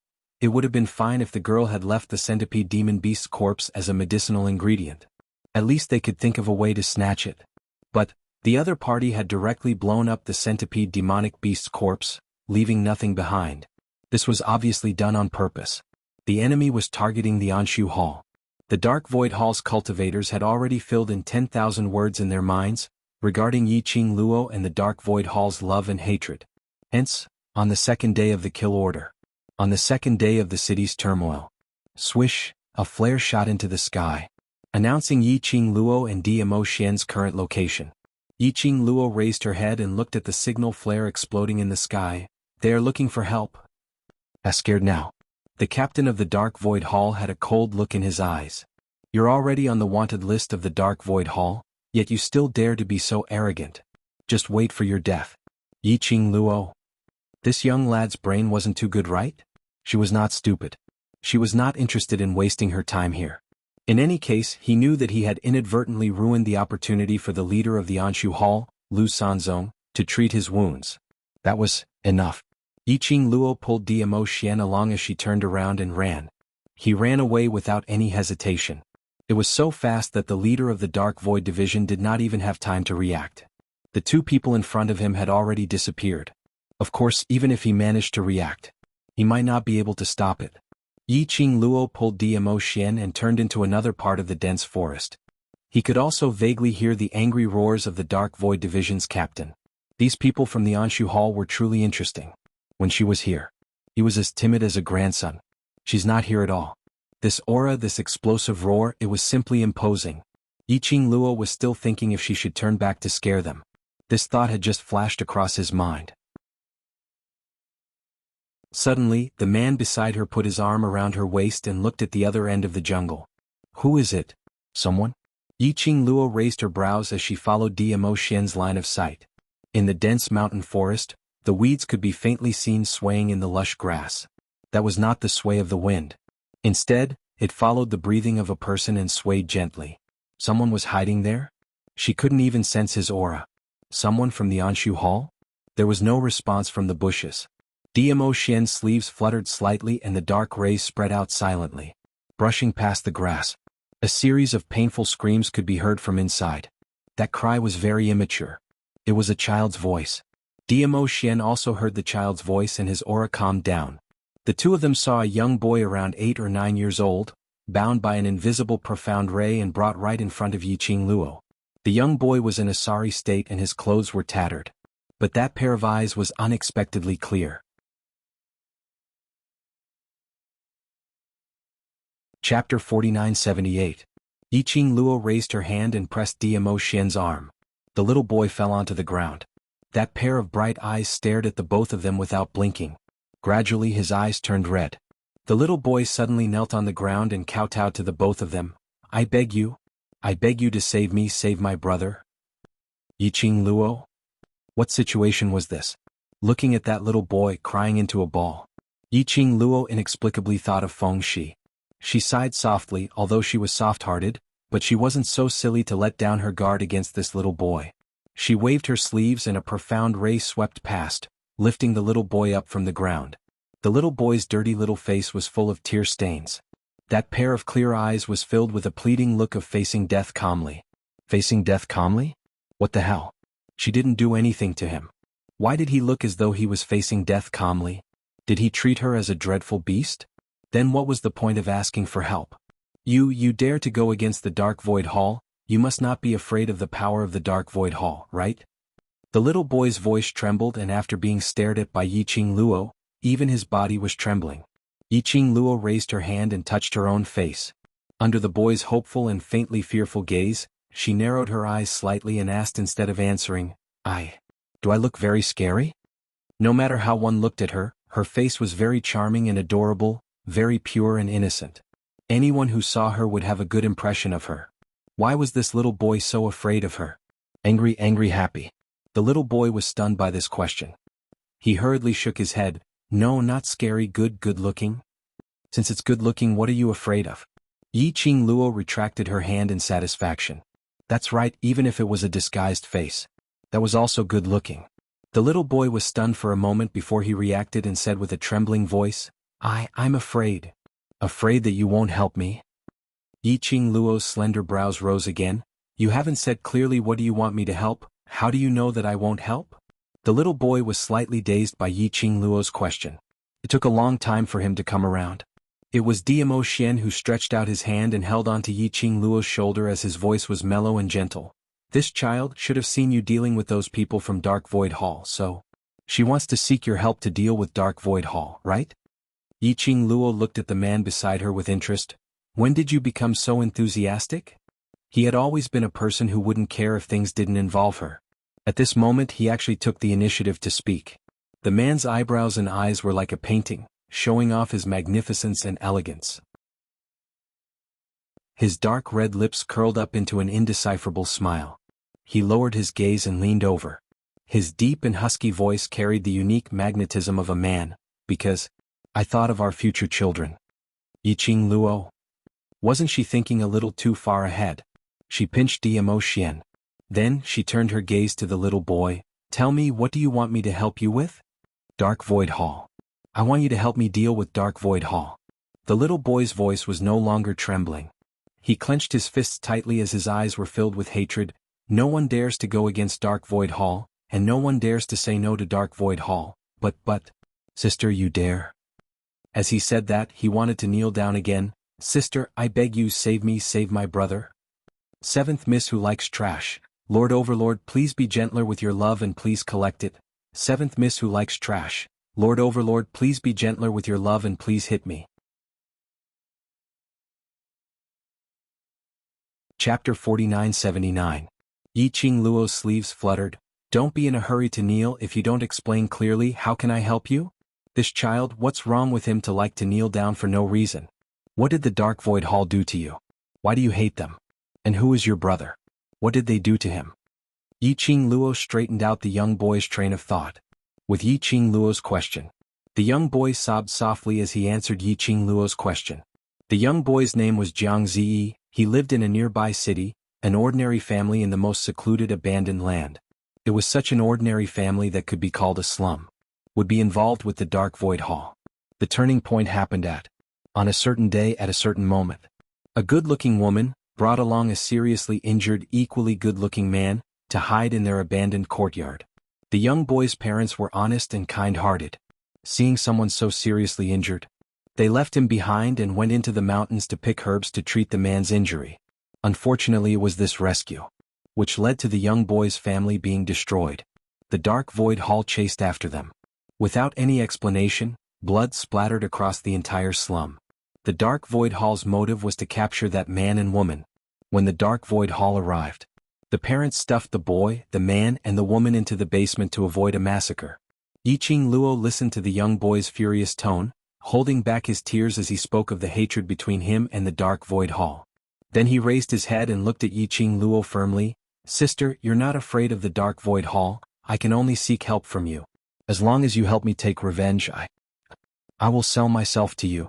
It would have been fine if the girl had left the centipede demon beast's corpse as a medicinal ingredient. At least they could think of a way to snatch it. But the other party had directly blown up the centipede demonic beast's corpse, leaving nothing behind. This was obviously done on purpose. The enemy was targeting the Anshu Hall. The Dark Void Hall's cultivators had already filled in 10,000 words in their minds, regarding Yiqing Luo and the Dark Void Hall's love and hatred. Hence, on the second day of the kill order. On the second day of the city's turmoil. Swish, a flare shot into the sky, announcing Yiqing Luo and Dmo Xian's current location. Yiqing Luo raised her head and looked at the signal flare exploding in the sky. They are looking for help. Scared now. The captain of the Dark Void Hall had a cold look in his eyes. You're already on the wanted list of the Dark Void Hall, yet you still dare to be so arrogant. Just wait for your death. Yiqing Luo. This young lad's brain wasn't too good, right? She was not stupid. She was not interested in wasting her time here. In any case, he knew that he had inadvertently ruined the opportunity for the leader of the Anshu Hall, Lu Sanzong, to treat his wounds. That was enough. Yiqing Luo pulled Dmo Xian along as she turned around and ran. He ran away without any hesitation. It was so fast that the leader of the Dark Void Division did not even have time to react. The two people in front of him had already disappeared. Of course, even if he managed to react, he might not be able to stop it. Yiqing Luo pulled Dmo Xian and turned into another part of the dense forest. He could also vaguely hear the angry roars of the Dark Void Division's captain. These people from the Anshu Hall were truly interesting. When she was here, he was as timid as a grandson. She's not here at all. This aura, this explosive roar, it was simply imposing. Yiqing Luo was still thinking if she should turn back to scare them. This thought had just flashed across his mind. Suddenly, the man beside her put his arm around her waist and looked at the other end of the jungle. Who is it? Someone? Yiqing Luo raised her brows as she followed Dmo Xian's line of sight. In the dense mountain forest, the weeds could be faintly seen swaying in the lush grass. That was not the sway of the wind. Instead, it followed the breathing of a person and swayed gently. Someone was hiding there? She couldn't even sense his aura. Someone from the Anshu Hall? There was no response from the bushes. Dmo Xian's sleeves fluttered slightly and the dark rays spread out silently, brushing past the grass. A series of painful screams could be heard from inside. That cry was very immature. It was a child's voice. Dmo Xian also heard the child's voice and his aura calmed down. The two of them saw a young boy around 8 or 9 years old, bound by an invisible profound ray and brought right in front of Yiqing Luo. The young boy was in a sorry state and his clothes were tattered. But that pair of eyes was unexpectedly clear. Chapter 4978. Yiqing Luo raised her hand and pressed Dmo Xian's arm. The little boy fell onto the ground. That pair of bright eyes stared at the both of them without blinking. Gradually his eyes turned red. The little boy suddenly knelt on the ground and kowtowed to the both of them. I beg you to save me, save my brother. Yiqing Luo? What situation was this? Looking at that little boy crying into a ball, Yiqing Luo inexplicably thought of Feng Shi. She sighed softly, although she was soft-hearted, but she wasn't so silly to let down her guard against this little boy. She waved her sleeves and a profound ray swept past, lifting the little boy up from the ground. The little boy's dirty little face was full of tear stains. That pair of clear eyes was filled with a pleading look of facing death calmly. Facing death calmly? What the hell? She didn't do anything to him. Why did he look as though he was facing death calmly? Did he treat her as a dreadful beast? Then what was the point of asking for help? You dare to go against the Dark Void Hall? You must not be afraid of the power of the Dark Void Hall, right? The little boy's voice trembled, and after being stared at by Yiqing Luo, even his body was trembling. Yiqing Luo raised her hand and touched her own face. Under the boy's hopeful and faintly fearful gaze, she narrowed her eyes slightly and asked instead of answering, Do I look very scary? No matter how one looked at her, her face was very charming and adorable, very pure and innocent. Anyone who saw her would have a good impression of her. Why was this little boy so afraid of her? Angry, happy. The little boy was stunned by this question. He hurriedly shook his head. No, not scary, good looking. Since it's good looking, what are you afraid of? Yiqing Luo retracted her hand in satisfaction. That's right, even if it was a disguised face. That was also good looking. The little boy was stunned for a moment before he reacted and said with a trembling voice, I'm afraid. Afraid that you won't help me? Yiqing Luo's slender brows rose again. You haven't said clearly, what do you want me to help? How do you know that I won't help? The little boy was slightly dazed by Yiqing Luo's question. It took a long time for him to come around. It was Diamo Xian who stretched out his hand and held onto Yiqing Luo's shoulder as his voice was mellow and gentle. This child should have seen you dealing with those people from Dark Void Hall, so she wants to seek your help to deal with Dark Void Hall, right? Yiqing Luo looked at the man beside her with interest. When did you become so enthusiastic? He had always been a person who wouldn't care if things didn't involve her. At this moment he actually took the initiative to speak. The man's eyebrows and eyes were like a painting, showing off his magnificence and elegance. His dark red lips curled up into an indecipherable smile. He lowered his gaze and leaned over. His deep and husky voice carried the unique magnetism of a man, because I thought of our future children. Yiqing Luo. Wasn't she thinking a little too far ahead? She pinched Diamo Xian. Then she turned her gaze to the little boy. Tell me, what do you want me to help you with? Dark Void Hall. I want you to help me deal with Dark Void Hall. The little boy's voice was no longer trembling. He clenched his fists tightly as his eyes were filled with hatred. No one dares to go against Dark Void Hall, and no one dares to say no to Dark Void Hall. But, sister, you dare? As he said that, he wanted to kneel down again. Sister, I beg you, save me, save my brother. Seventh Miss Who Likes Trash. Lord Overlord, please be gentler with your love and please collect it. Seventh Miss Who Likes Trash. Lord Overlord, please be gentler with your love and please hit me. Chapter 4979. Yiqing Luo's sleeves fluttered. Don't be in a hurry to kneel. If you don't explain clearly, how can I help you? This child, what's wrong with him to like to kneel down for no reason? What did the Dark Void Hall do to you? Why do you hate them? And who is your brother? What did they do to him? Yiqing Luo straightened out the young boy's train of thought. With Yiqing Luo's question, the young boy sobbed softly as he answered Yiqing Luo's question. The young boy's name was Jianghu. He lived in a nearby city, an ordinary family in the most secluded abandoned land. It was such an ordinary family that could be called a slum. Would be involved with the Dark Void Hall. The turning point happened on a certain day at a certain moment. A good-looking woman brought along a seriously injured, equally good-looking man to hide in their abandoned courtyard. The young boy's parents were honest and kind-hearted. Seeing someone so seriously injured, they left him behind and went into the mountains to pick herbs to treat the man's injury. Unfortunately, it was this rescue which led to the young boy's family being destroyed. The Dark Void Hall chased after them. Without any explanation, blood splattered across the entire slum. The Dark Void Hall's motive was to capture that man and woman. When the Dark Void Hall arrived, the parents stuffed the boy, the man, and the woman into the basement to avoid a massacre. Yiqing Luo listened to the young boy's furious tone. holding back his tears as he spoke of the hatred between him and the dark void hall. Then he raised his head and looked at Yiqing Luo firmly. Sister, you're not afraid of the dark void hall, I can only seek help from you. As long as you help me take revenge, I will sell myself to you.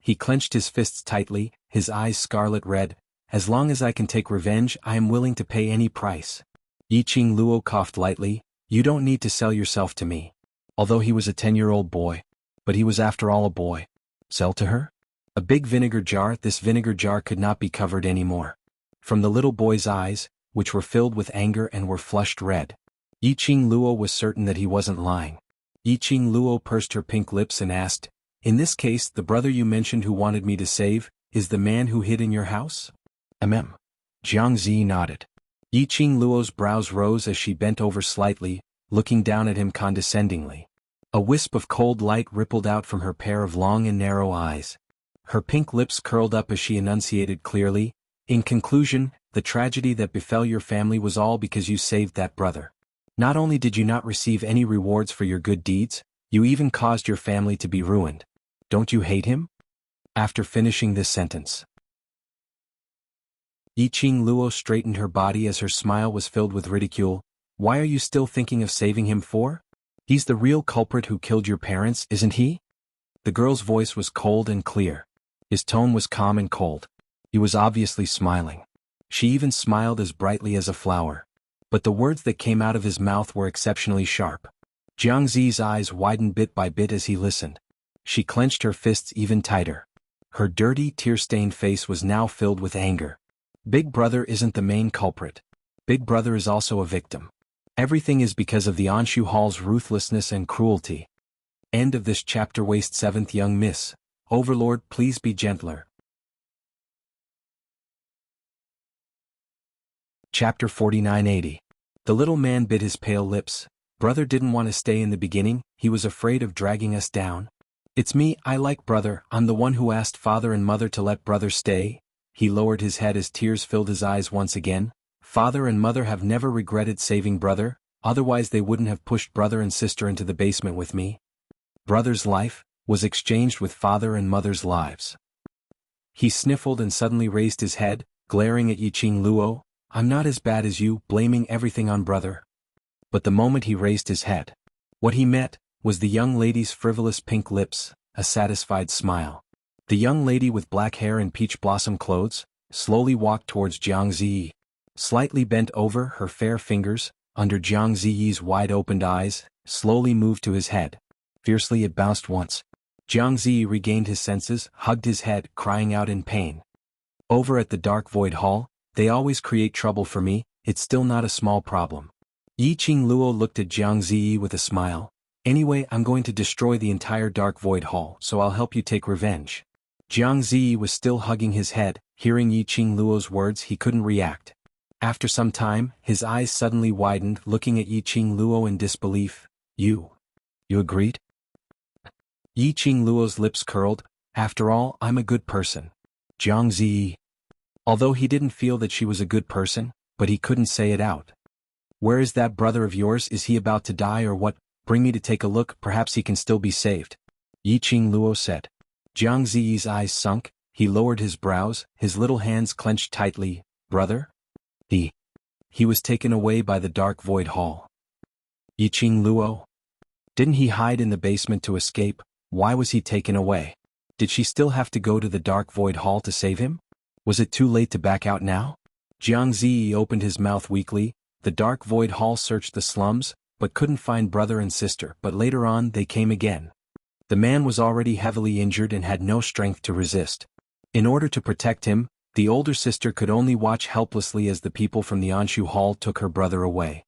He clenched his fists tightly, his eyes scarlet red. As long as I can take revenge, I am willing to pay any price. Yiqing Luo coughed lightly. You don't need to sell yourself to me. Although he was a 10-year-old boy. But he was after all a boy. Sell to her? A big vinegar jar. This vinegar jar could not be covered anymore. From the little boy's eyes, which were filled with anger and were flushed red, Yiqing Luo was certain that he wasn't lying. Yiqing Luo pursed her pink lips and asked, in this case, the brother you mentioned who wanted me to save, is the man who hid in your house? Jianghu nodded. Yiqing Luo's brows rose as she bent over slightly, looking down at him condescendingly. A wisp of cold light rippled out from her pair of long and narrow eyes. Her pink lips curled up as she enunciated clearly, in conclusion, the tragedy that befell your family was all because you saved that brother. Not only did you not receive any rewards for your good deeds, you even caused your family to be ruined. Don't you hate him? After finishing this sentence, Yiqing Luo straightened her body as her smile was filled with ridicule. Why are you still thinking of saving him for? He's the real culprit who killed your parents, isn't he? The girl's voice was cold and clear. His tone was calm and cold. He was obviously smiling. She even smiled as brightly as a flower. But the words that came out of his mouth were exceptionally sharp. Jianghu's eyes widened bit by bit as he listened. She clenched her fists even tighter. Her dirty, tear-stained face was now filled with anger. Big Brother isn't the main culprit. Big Brother is also a victim. Everything is because of the Anshu Hall's ruthlessness and cruelty. End of this chapter. Waste 7th. Young Miss. Overlord, please be gentler. Chapter 4980. The little man bit his pale lips. Brother didn't want to stay in the beginning, he was afraid of dragging us down. It's me, I like Brother, I'm the one who asked Father and Mother to let Brother stay. He lowered his head as tears filled his eyes once again. Father and Mother have never regretted saving Brother, otherwise they wouldn't have pushed Brother and Sister into the basement with me. Brother's life was exchanged with Father and Mother's lives. He sniffled and suddenly raised his head, glaring at Yiqing Luo. I'm not as bad as you, blaming everything on Brother. But the moment he raised his head, what he met was the young lady's frivolous pink lips, a satisfied smile. The young lady with black hair and peach blossom clothes slowly walked towards Jianghu. Slightly bent over, her fair fingers, under Jianghu's wide-opened eyes, slowly moved to his head. Fiercely it bounced once. Jianghu regained his senses, hugged his head, crying out in pain. Over at the Dark Void Hall, they always create trouble for me, it's still not a small problem. Yiqing Luo looked at Jianghu with a smile. Anyway, I'm going to destroy the entire Dark Void Hall, so I'll help you take revenge. Jianghu was still hugging his head. Hearing Yiqing Luo's words, he couldn't react. After some time, his eyes suddenly widened, looking at Yiqing Luo in disbelief. You agreed? Yiqing Luo's lips curled. After all, I'm a good person. Jianghu. Although he didn't feel that she was a good person, but he couldn't say it out. Where is that brother of yours? Is he about to die or what? Bring me to take a look, perhaps he can still be saved. Yiqing Luo said. Jianghu's eyes sunk, he lowered his brows, his little hands clenched tightly. Brother? He was taken away by the Dark Void Hall. Yiqing Luo? Didn't he hide in the basement to escape? Why was he taken away? Did she still have to go to the Dark Void Hall to save him? Was it too late to back out now? Jianghu opened his mouth weakly. The Dark Void Hall searched the slums, but couldn't find Brother and Sister, but later on they came again. The man was already heavily injured and had no strength to resist. In order to protect him, the older sister could only watch helplessly as the people from the Anshu Hall took her brother away.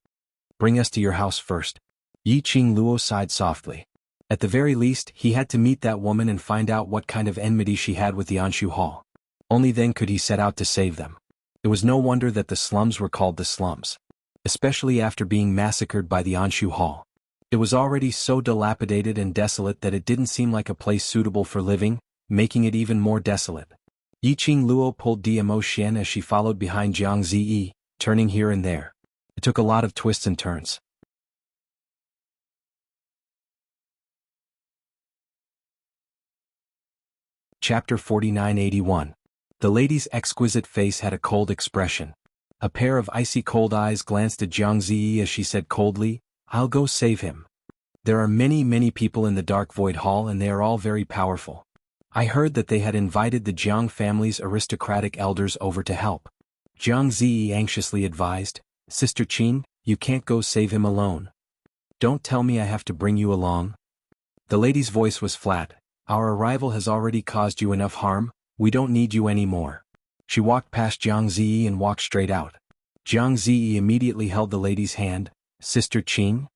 Bring us to your house first. Yiqing Luo sighed softly. At the very least, he had to meet that woman and find out what kind of enmity she had with the Anshu Hall. Only then could he set out to save them. It was no wonder that the slums were called the slums. Especially after being massacred by the Anshu Hall. It was already so dilapidated and desolate that it didn't seem like a place suitable for living, making it even more desolate. Yiqing Luo pulled Dmo Xian as she followed behind Jianghu, turning here and there. It took a lot of twists and turns. Chapter 4981. The lady's exquisite face had a cold expression. A pair of icy cold eyes glanced at Jiang Ziyi as she said coldly, "I'll go save him. There are many people in the Dark Void Hall and they are all very powerful. I heard that they had invited the Jiang family's aristocratic elders over to help." Jiang Ziyi anxiously advised, "Sister Qin, you can't go save him alone. Don't tell me I have to bring you along." The lady's voice was flat. "Our arrival has already caused you enough harm, we don't need you anymore." She walked past Jiang Ziyi and walked straight out. Jiang Ziyi immediately held the lady's hand. "Sister Qin?"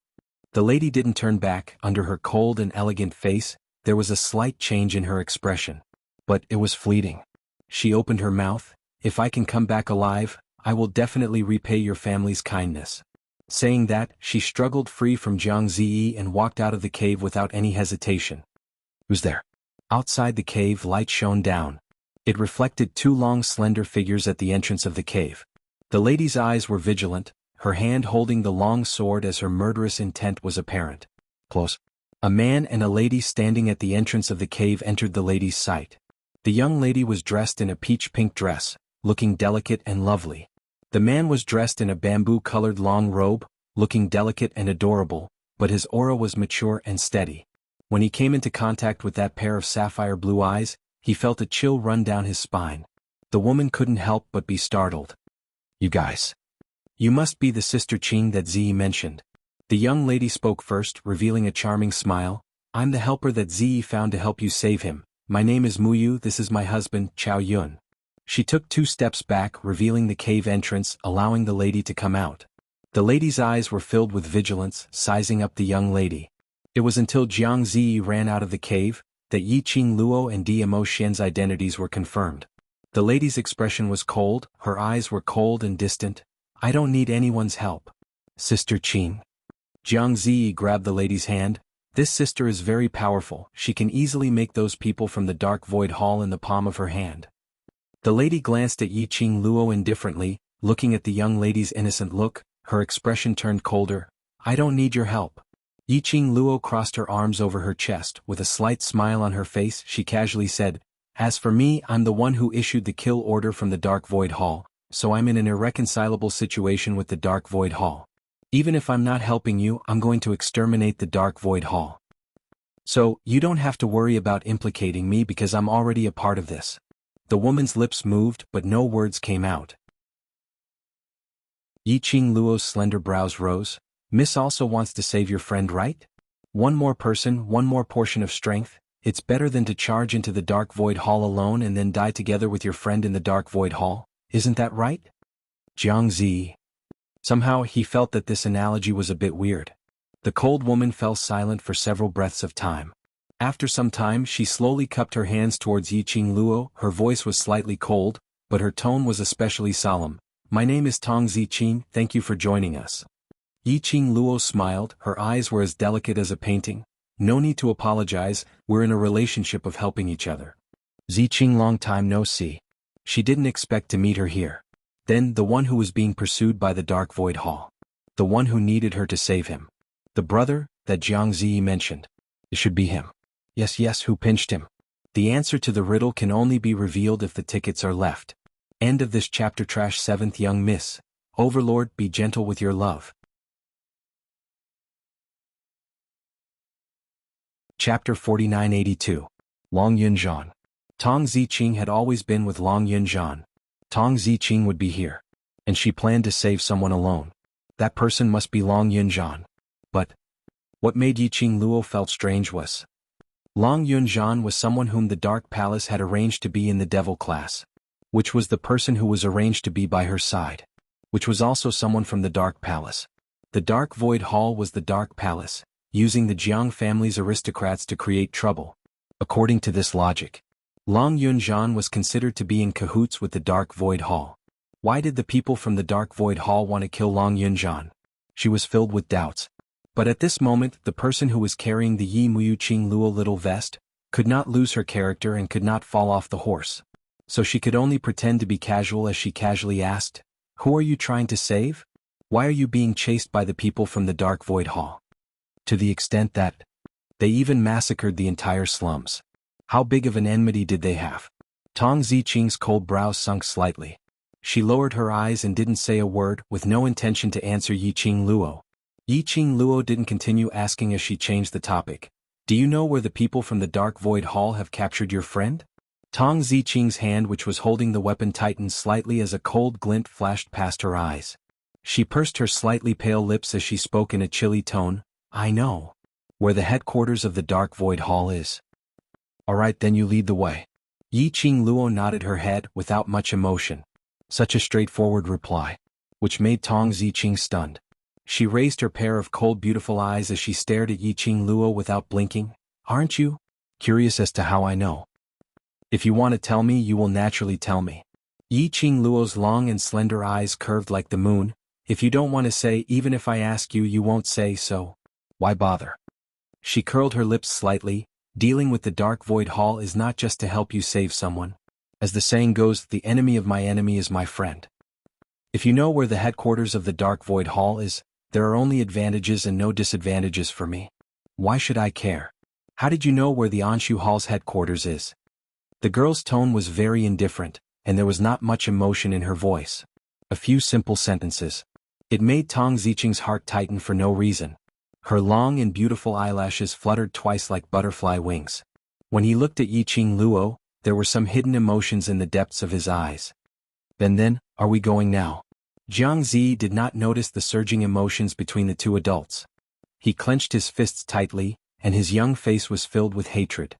The lady didn't turn back. Under her cold and elegant face, there was a slight change in her expression. But it was fleeting. She opened her mouth. "If I can come back alive, I will definitely repay your family's kindness." Saying that, she struggled free from Jiang Ziyi and walked out of the cave without any hesitation. Who's there? Outside the cave, light shone down. It reflected two long slender figures at the entrance of the cave. The lady's eyes were vigilant, her hand holding the long sword as her murderous intent was apparent. Close. A man and a lady standing at the entrance of the cave entered the lady's sight. The young lady was dressed in a peach-pink dress, looking delicate and lovely. The man was dressed in a bamboo-colored long robe, looking delicate and adorable, but his aura was mature and steady. When he came into contact with that pair of sapphire blue eyes, he felt a chill run down his spine. The woman couldn't help but be startled. "You guys. You must be the Sister Qin that Ziyi mentioned." The young lady spoke first, revealing a charming smile. "I'm the helper that Ziyi found to help you save him. My name is Muyu, this is my husband, Chao Yun." She took 2 steps back, revealing the cave entrance, allowing the lady to come out. The lady's eyes were filled with vigilance, sizing up the young lady. It was until Jiang Ziyi ran out of the cave that Yi Qing Luo and Dmo Xian's identities were confirmed. The lady's expression was cold, her eyes were cold and distant. "I don't need anyone's help. Sister Qin." Jiang Ziyi grabbed the lady's hand. "This sister is very powerful, she can easily make those people from the Dark Void Hall in the palm of her hand." The lady glanced at Yi Qing Luo indifferently, looking at the young lady's innocent look, her expression turned colder. "I don't need your help." Yi Qing Luo crossed her arms over her chest, with a slight smile on her face, she casually said, "As for me, I'm the one who issued the kill order from the Dark Void Hall, so I'm in an irreconcilable situation with the Dark Void Hall. Even if I'm not helping you, I'm going to exterminate the Dark Void Hall. So, you don't have to worry about implicating me because I'm already a part of this." The woman's lips moved, but no words came out. Yi Qing Luo's slender brows rose. "Miss also wants to save your friend, right? One more person, one more portion of strength. It's better than to charge into the Dark Void Hall alone and then die together with your friend in the Dark Void Hall, isn't that right?" Jiang Ziyi. Somehow he felt that this analogy was a bit weird. The cold woman fell silent for several breaths of time. After some time she slowly cupped her hands towards Yi Qing Luo, her voice was slightly cold, but her tone was especially solemn. "My name is Tong Zi Qin, thank you for joining us." Yi Qing Luo smiled, her eyes were as delicate as a painting. "No need to apologize, we're in a relationship of helping each other." Zi Qing, long time no see. She didn't expect to meet her here. Then the one who was being pursued by the Dark Void Hall. The one who needed her to save him. The brother, that Jiang Ziyi mentioned. It should be him. Yes, who pinched him? The answer to the riddle can only be revealed if the tickets are left. End of this chapter. Trash 7th Young Miss. Overlord, be gentle with your love. Chapter 4982. Long Yunzhan. Tong Ziqing had always been with Long Yunzhan. Tong Ziqing would be here. And she planned to save someone alone. That person must be Long Yunzhan. But what made Yi Qing Luo felt strange was Long Yunzhan was someone whom the Dark Palace had arranged to be in the Devil class. Which was the person who was arranged to be by her side. Which was also someone from the Dark Palace. The Dark Void Hall was the Dark Palace, using the Jiang family's aristocrats to create trouble. According to this logic, Long Yunzhan was considered to be in cahoots with the Dark Void Hall. Why did the people from the Dark Void Hall want to kill Long Yunzhan? She was filled with doubts. But at this moment, the person who was carrying the Yi Muyu Qing Luo little vest could not lose her character and could not fall off the horse. So she could only pretend to be casual as she casually asked, "Who are you trying to save? Why are you being chased by the people from the Dark Void Hall?" To the extent that they even massacred the entire slums. How big of an enmity did they have? Tong Ziqing's cold brows sunk slightly. She lowered her eyes and didn't say a word, with no intention to answer Yiqing Luo. Yiqing Luo didn't continue asking as she changed the topic. Do you know where the people from the Dark Void Hall have captured your friend? Tong Ziqing's hand, which was holding the weapon, tightened slightly as a cold glint flashed past her eyes. She pursed her slightly pale lips as she spoke in a chilly tone. I know. Where the headquarters of the Dark Void Hall is. Alright, then you lead the way. Yiqing Luo nodded her head without much emotion. Such a straightforward reply, which made Tong Ziqing stunned. She raised her pair of cold beautiful eyes as she stared at Yiqing Luo without blinking. Aren't you curious as to how I know? If you want to tell me, you will naturally tell me. Yiqing Luo's long and slender eyes curved like the moon. If you don't want to say, even if I ask you, you won't say, so why bother? She curled her lips slightly. Dealing with the Dark Void Hall is not just to help you save someone. As the saying goes, the enemy of my enemy is my friend. If you know where the headquarters of the Dark Void Hall is, there are only advantages and no disadvantages for me. Why should I care? How did you know where the Anshu Hall's headquarters is? The girl's tone was very indifferent, and there was not much emotion in her voice. A few simple sentences. It made Tong Ziqing's heart tighten for no reason. Her long and beautiful eyelashes fluttered twice like butterfly wings. When he looked at Yiqing Luo, there were some hidden emotions in the depths of his eyes. Then, are we going now? Jianghu did not notice the surging emotions between the two adults. He clenched his fists tightly, and his young face was filled with hatred.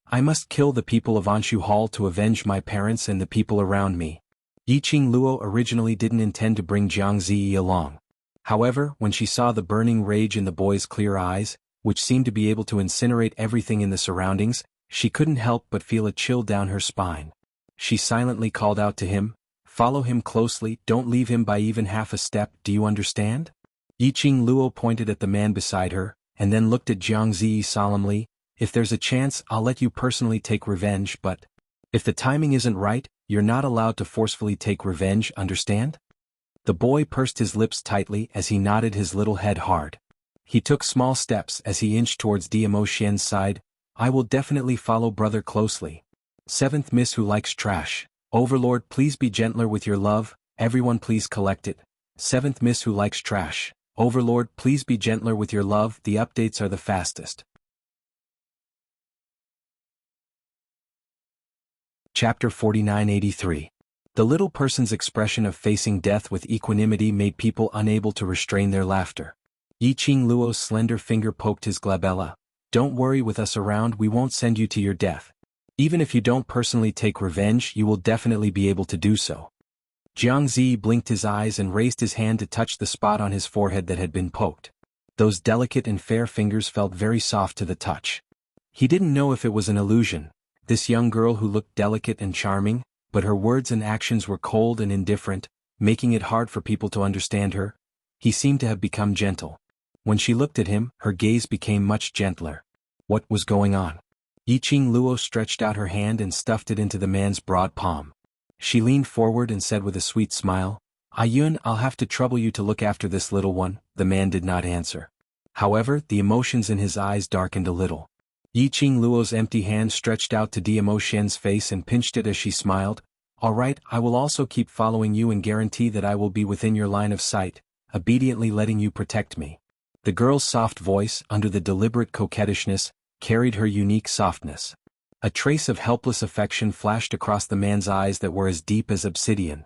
I must kill the people of Anshu Hall to avenge my parents and the people around me. Yiqing Luo originally didn't intend to bring Jianghu along. However, when she saw the burning rage in the boy's clear eyes, which seemed to be able to incinerate everything in the surroundings, she couldn't help but feel a chill down her spine. She silently called out to him, "Follow him closely, don't leave him by even half a step, do you understand?" Yiqing Luo pointed at the man beside her, and then looked at Jianghu solemnly. If there's a chance, I'll let you personally take revenge, but if the timing isn't right, you're not allowed to forcefully take revenge, understand? The boy pursed his lips tightly as he nodded his little head hard. He took small steps as he inched towards Diamo Xian's side. I will definitely follow brother closely. 7th Miss Who Likes Trash. Overlord, please be gentler with your love, everyone please collect it. 7th Miss Who Likes Trash. Overlord, please be gentler with your love, the updates are the fastest. Chapter 4983. The little person's expression of facing death with equanimity made people unable to restrain their laughter. Yiqing Luo's slender finger poked his glabella. Don't worry, with us around we won't send you to your death. Even if you don't personally take revenge, you will definitely be able to do so. Jianghu blinked his eyes and raised his hand to touch the spot on his forehead that had been poked. Those delicate and fair fingers felt very soft to the touch. He didn't know if it was an illusion, this young girl who looked delicate and charming, but her words and actions were cold and indifferent, making it hard for people to understand her. He seemed to have become gentle. When she looked at him, her gaze became much gentler. What was going on? Yiqing Luo stretched out her hand and stuffed it into the man's broad palm. She leaned forward and said with a sweet smile, Ayun, I'll have to trouble you to look after this little one. The man did not answer. However, the emotions in his eyes darkened a little. Yiqing Luo's empty hand stretched out to Diamo Xian's face and pinched it as she smiled. All right, I will also keep following you and guarantee that I will be within your line of sight, obediently letting you protect me. The girl's soft voice, under the deliberate coquettishness, carried her unique softness. A trace of helpless affection flashed across the man's eyes that were as deep as obsidian.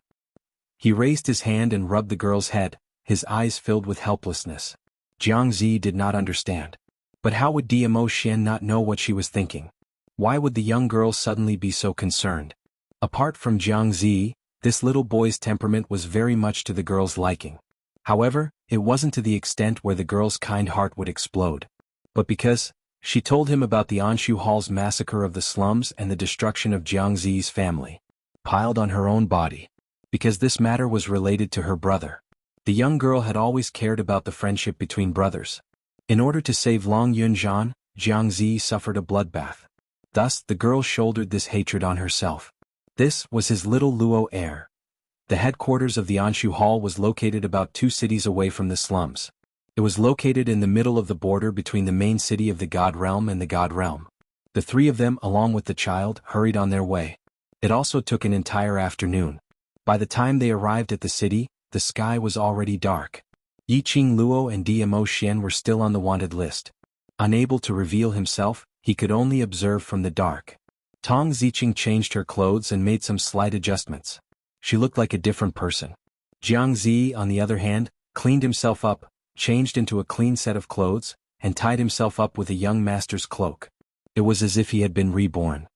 He raised his hand and rubbed the girl's head, his eyes filled with helplessness. Jianghu did not understand. But how would Diamo Xian not know what she was thinking? Why would the young girl suddenly be so concerned? Apart from Jianghu, this little boy's temperament was very much to the girl's liking. However, it wasn't to the extent where the girl's kind heart would explode. But because she told him about the Anshu Hall's massacre of the slums and the destruction of Jianghu's family, piled on her own body. Because this matter was related to her brother. The young girl had always cared about the friendship between brothers. In order to save Long Yunzhan, Jianghu suffered a bloodbath. Thus, the girl shouldered this hatred on herself. This was his little Luo heir. The headquarters of the Anshu Hall was located about 2 cities away from the slums. It was located in the middle of the border between the main city of the God Realm and the God Realm. The three of them, along with the child, hurried on their way. It also took an entire afternoon. By the time they arrived at the city, the sky was already dark. Yiqing Luo and Dmo Xian were still on the wanted list. Unable to reveal himself, he could only observe from the dark. Tong Ziqing changed her clothes and made some slight adjustments. She looked like a different person. Jiangzi, on the other hand, cleaned himself up, changed into a clean set of clothes, and tied himself up with a young master's cloak. It was as if he had been reborn.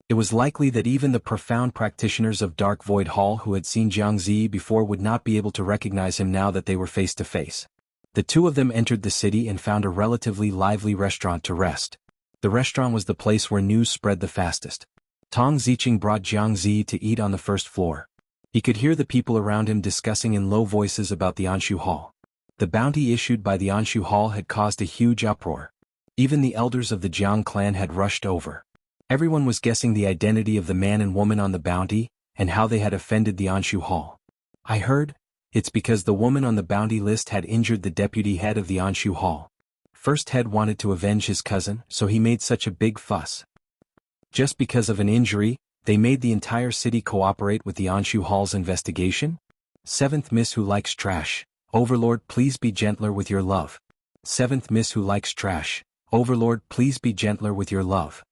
It was likely that even the profound practitioners of Dark Void Hall who had seen Jiangzi before would not be able to recognize him now that they were face to face. The two of them entered the city and found a relatively lively restaurant to rest. The restaurant was the place where news spread the fastest. Tong Ziqing brought Jiangzi to eat on the first floor. He could hear the people around him discussing in low voices about the Anshu Hall. The bounty issued by the Anshu Hall had caused a huge uproar. Even the elders of the Jiang clan had rushed over. Everyone was guessing the identity of the man and woman on the bounty, and how they had offended the Anshu Hall. I heard, it's because the woman on the bounty list had injured the deputy head of the Anshu Hall. First head wanted to avenge his cousin, so he made such a big fuss. Just because of an injury, they made the entire city cooperate with the Anshu Hall's investigation? Seventh Miss who likes trash. Overlord, please be gentler with your love. Seventh Miss who likes trash. Overlord, please be gentler with your love.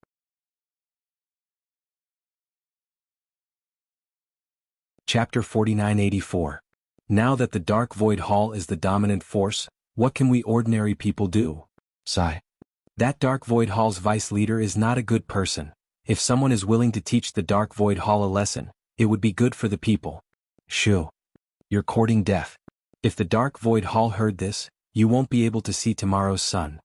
Chapter 4984. Now that the Dark Void Hall is the dominant force, what can we ordinary people do? Sigh. That Dark Void Hall's vice leader is not a good person. If someone is willing to teach the Dark Void Hall a lesson, it would be good for the people. Shoo. You're courting death. If the Dark Void Hall heard this, you won't be able to see tomorrow's sun.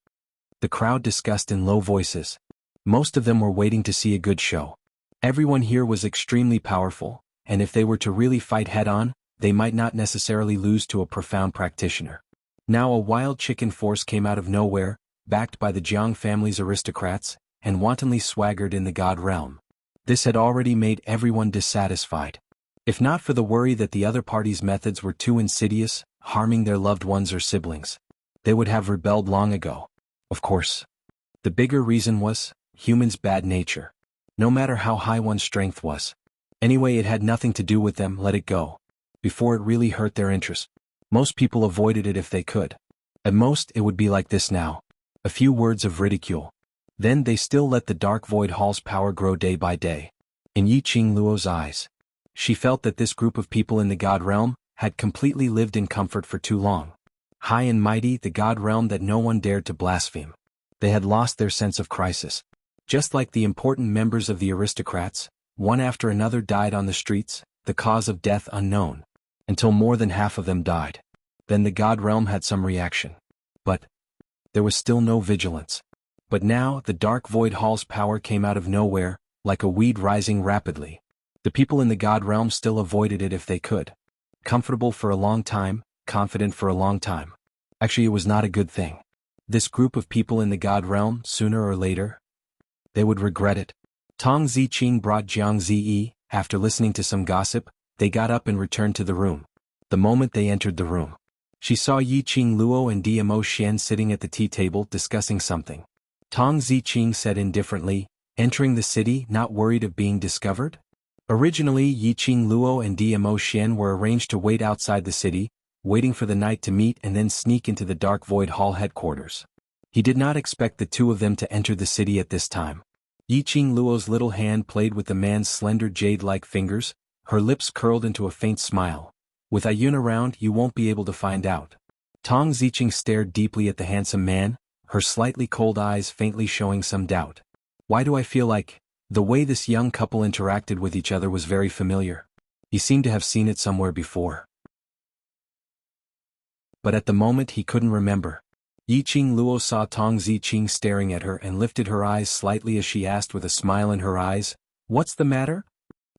The crowd discussed in low voices. Most of them were waiting to see a good show. Everyone here was extremely powerful, and if they were to really fight head-on, they might not necessarily lose to a profound practitioner. Now a wild chicken force came out of nowhere, backed by the Jiang family's aristocrats, and wantonly swaggered in the God Realm. This had already made everyone dissatisfied. If not for the worry that the other party's methods were too insidious, harming their loved ones or siblings, they would have rebelled long ago. Of course. The bigger reason was humans' bad nature. No matter how high one's strength was. Anyway, it had nothing to do with them, let it go. Before it really hurt their interest. Most people avoided it if they could. At most, it would be like this now. A few words of ridicule. Then they still let the Dark Void Hall's power grow day by day. In Yiqing Luo's eyes, she felt that this group of people in the God Realm had completely lived in comfort for too long. High and mighty, the God Realm that no one dared to blaspheme. They had lost their sense of crisis. Just like the important members of the aristocrats, one after another died on the streets, the cause of death unknown. Until more than half of them died. Then the God Realm had some reaction. But there was still no vigilance. But now, the Dark Void Hall's power came out of nowhere, like a weed rising rapidly. The people in the God Realm still avoided it if they could. Comfortable for a long time, confident for a long time. Actually, it was not a good thing. This group of people in the God Realm, sooner or later, they would regret it. Tong Ziqing brought Jiangzi. After listening to some gossip, they got up and returned to the room. The moment they entered the room, she saw Yiqing Luo and Dmo Xian sitting at the tea table discussing something. Tong Ziqing said indifferently, entering the city, not worried of being discovered? Originally, Yiqing Luo and Dmo Xian were arranged to wait outside the city, waiting for the night to meet and then sneak into the Dark Void Hall headquarters. He did not expect the two of them to enter the city at this time. Yiqing Luo's little hand played with the man's slender jade-like fingers, her lips curled into a faint smile. With Ayun around, you won't be able to find out. Tong Ziqing stared deeply at the handsome man, her slightly cold eyes faintly showing some doubt. Why do I feel like the way this young couple interacted with each other was very familiar? He seemed to have seen it somewhere before. But at the moment he couldn't remember. Yiqing Luo saw Tong Ziqing staring at her and lifted her eyes slightly as she asked with a smile in her eyes, "What's the matter?"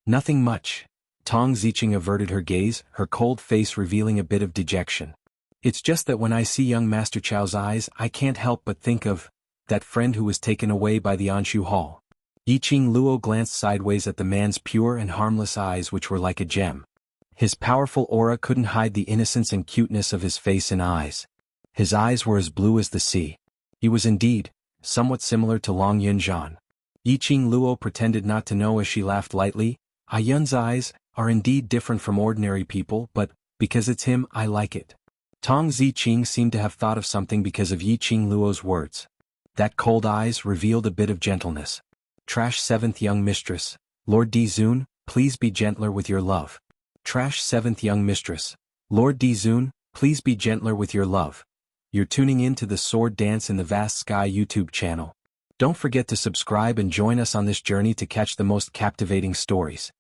"Nothing much." Tong Ziqing averted her gaze, her cold face revealing a bit of dejection. "It's just that when I see young Master Chao's eyes, I can't help but think of that friend who was taken away by the Anshu Hall." Yiqing Luo glanced sideways at the man's pure and harmless eyes which were like a gem. His powerful aura couldn't hide the innocence and cuteness of his face and eyes. His eyes were as blue as the sea. He was indeed somewhat similar to Long Yunjian. Yiqing Luo pretended not to know as she laughed lightly. Yun's eyes are indeed different from ordinary people, but because it's him, I like it. Tong Ziqing seemed to have thought of something because of Yiqing Luo's words. That cold eyes revealed a bit of gentleness. Trash 7th young mistress. Lord Dizun, please be gentler with your love. Trash 7th young mistress. Lord Dizun, please be gentler with your love. You're tuning in to the Sword Dance in the Vast Sky YouTube channel. Don't forget to subscribe and join us on this journey to catch the most captivating stories.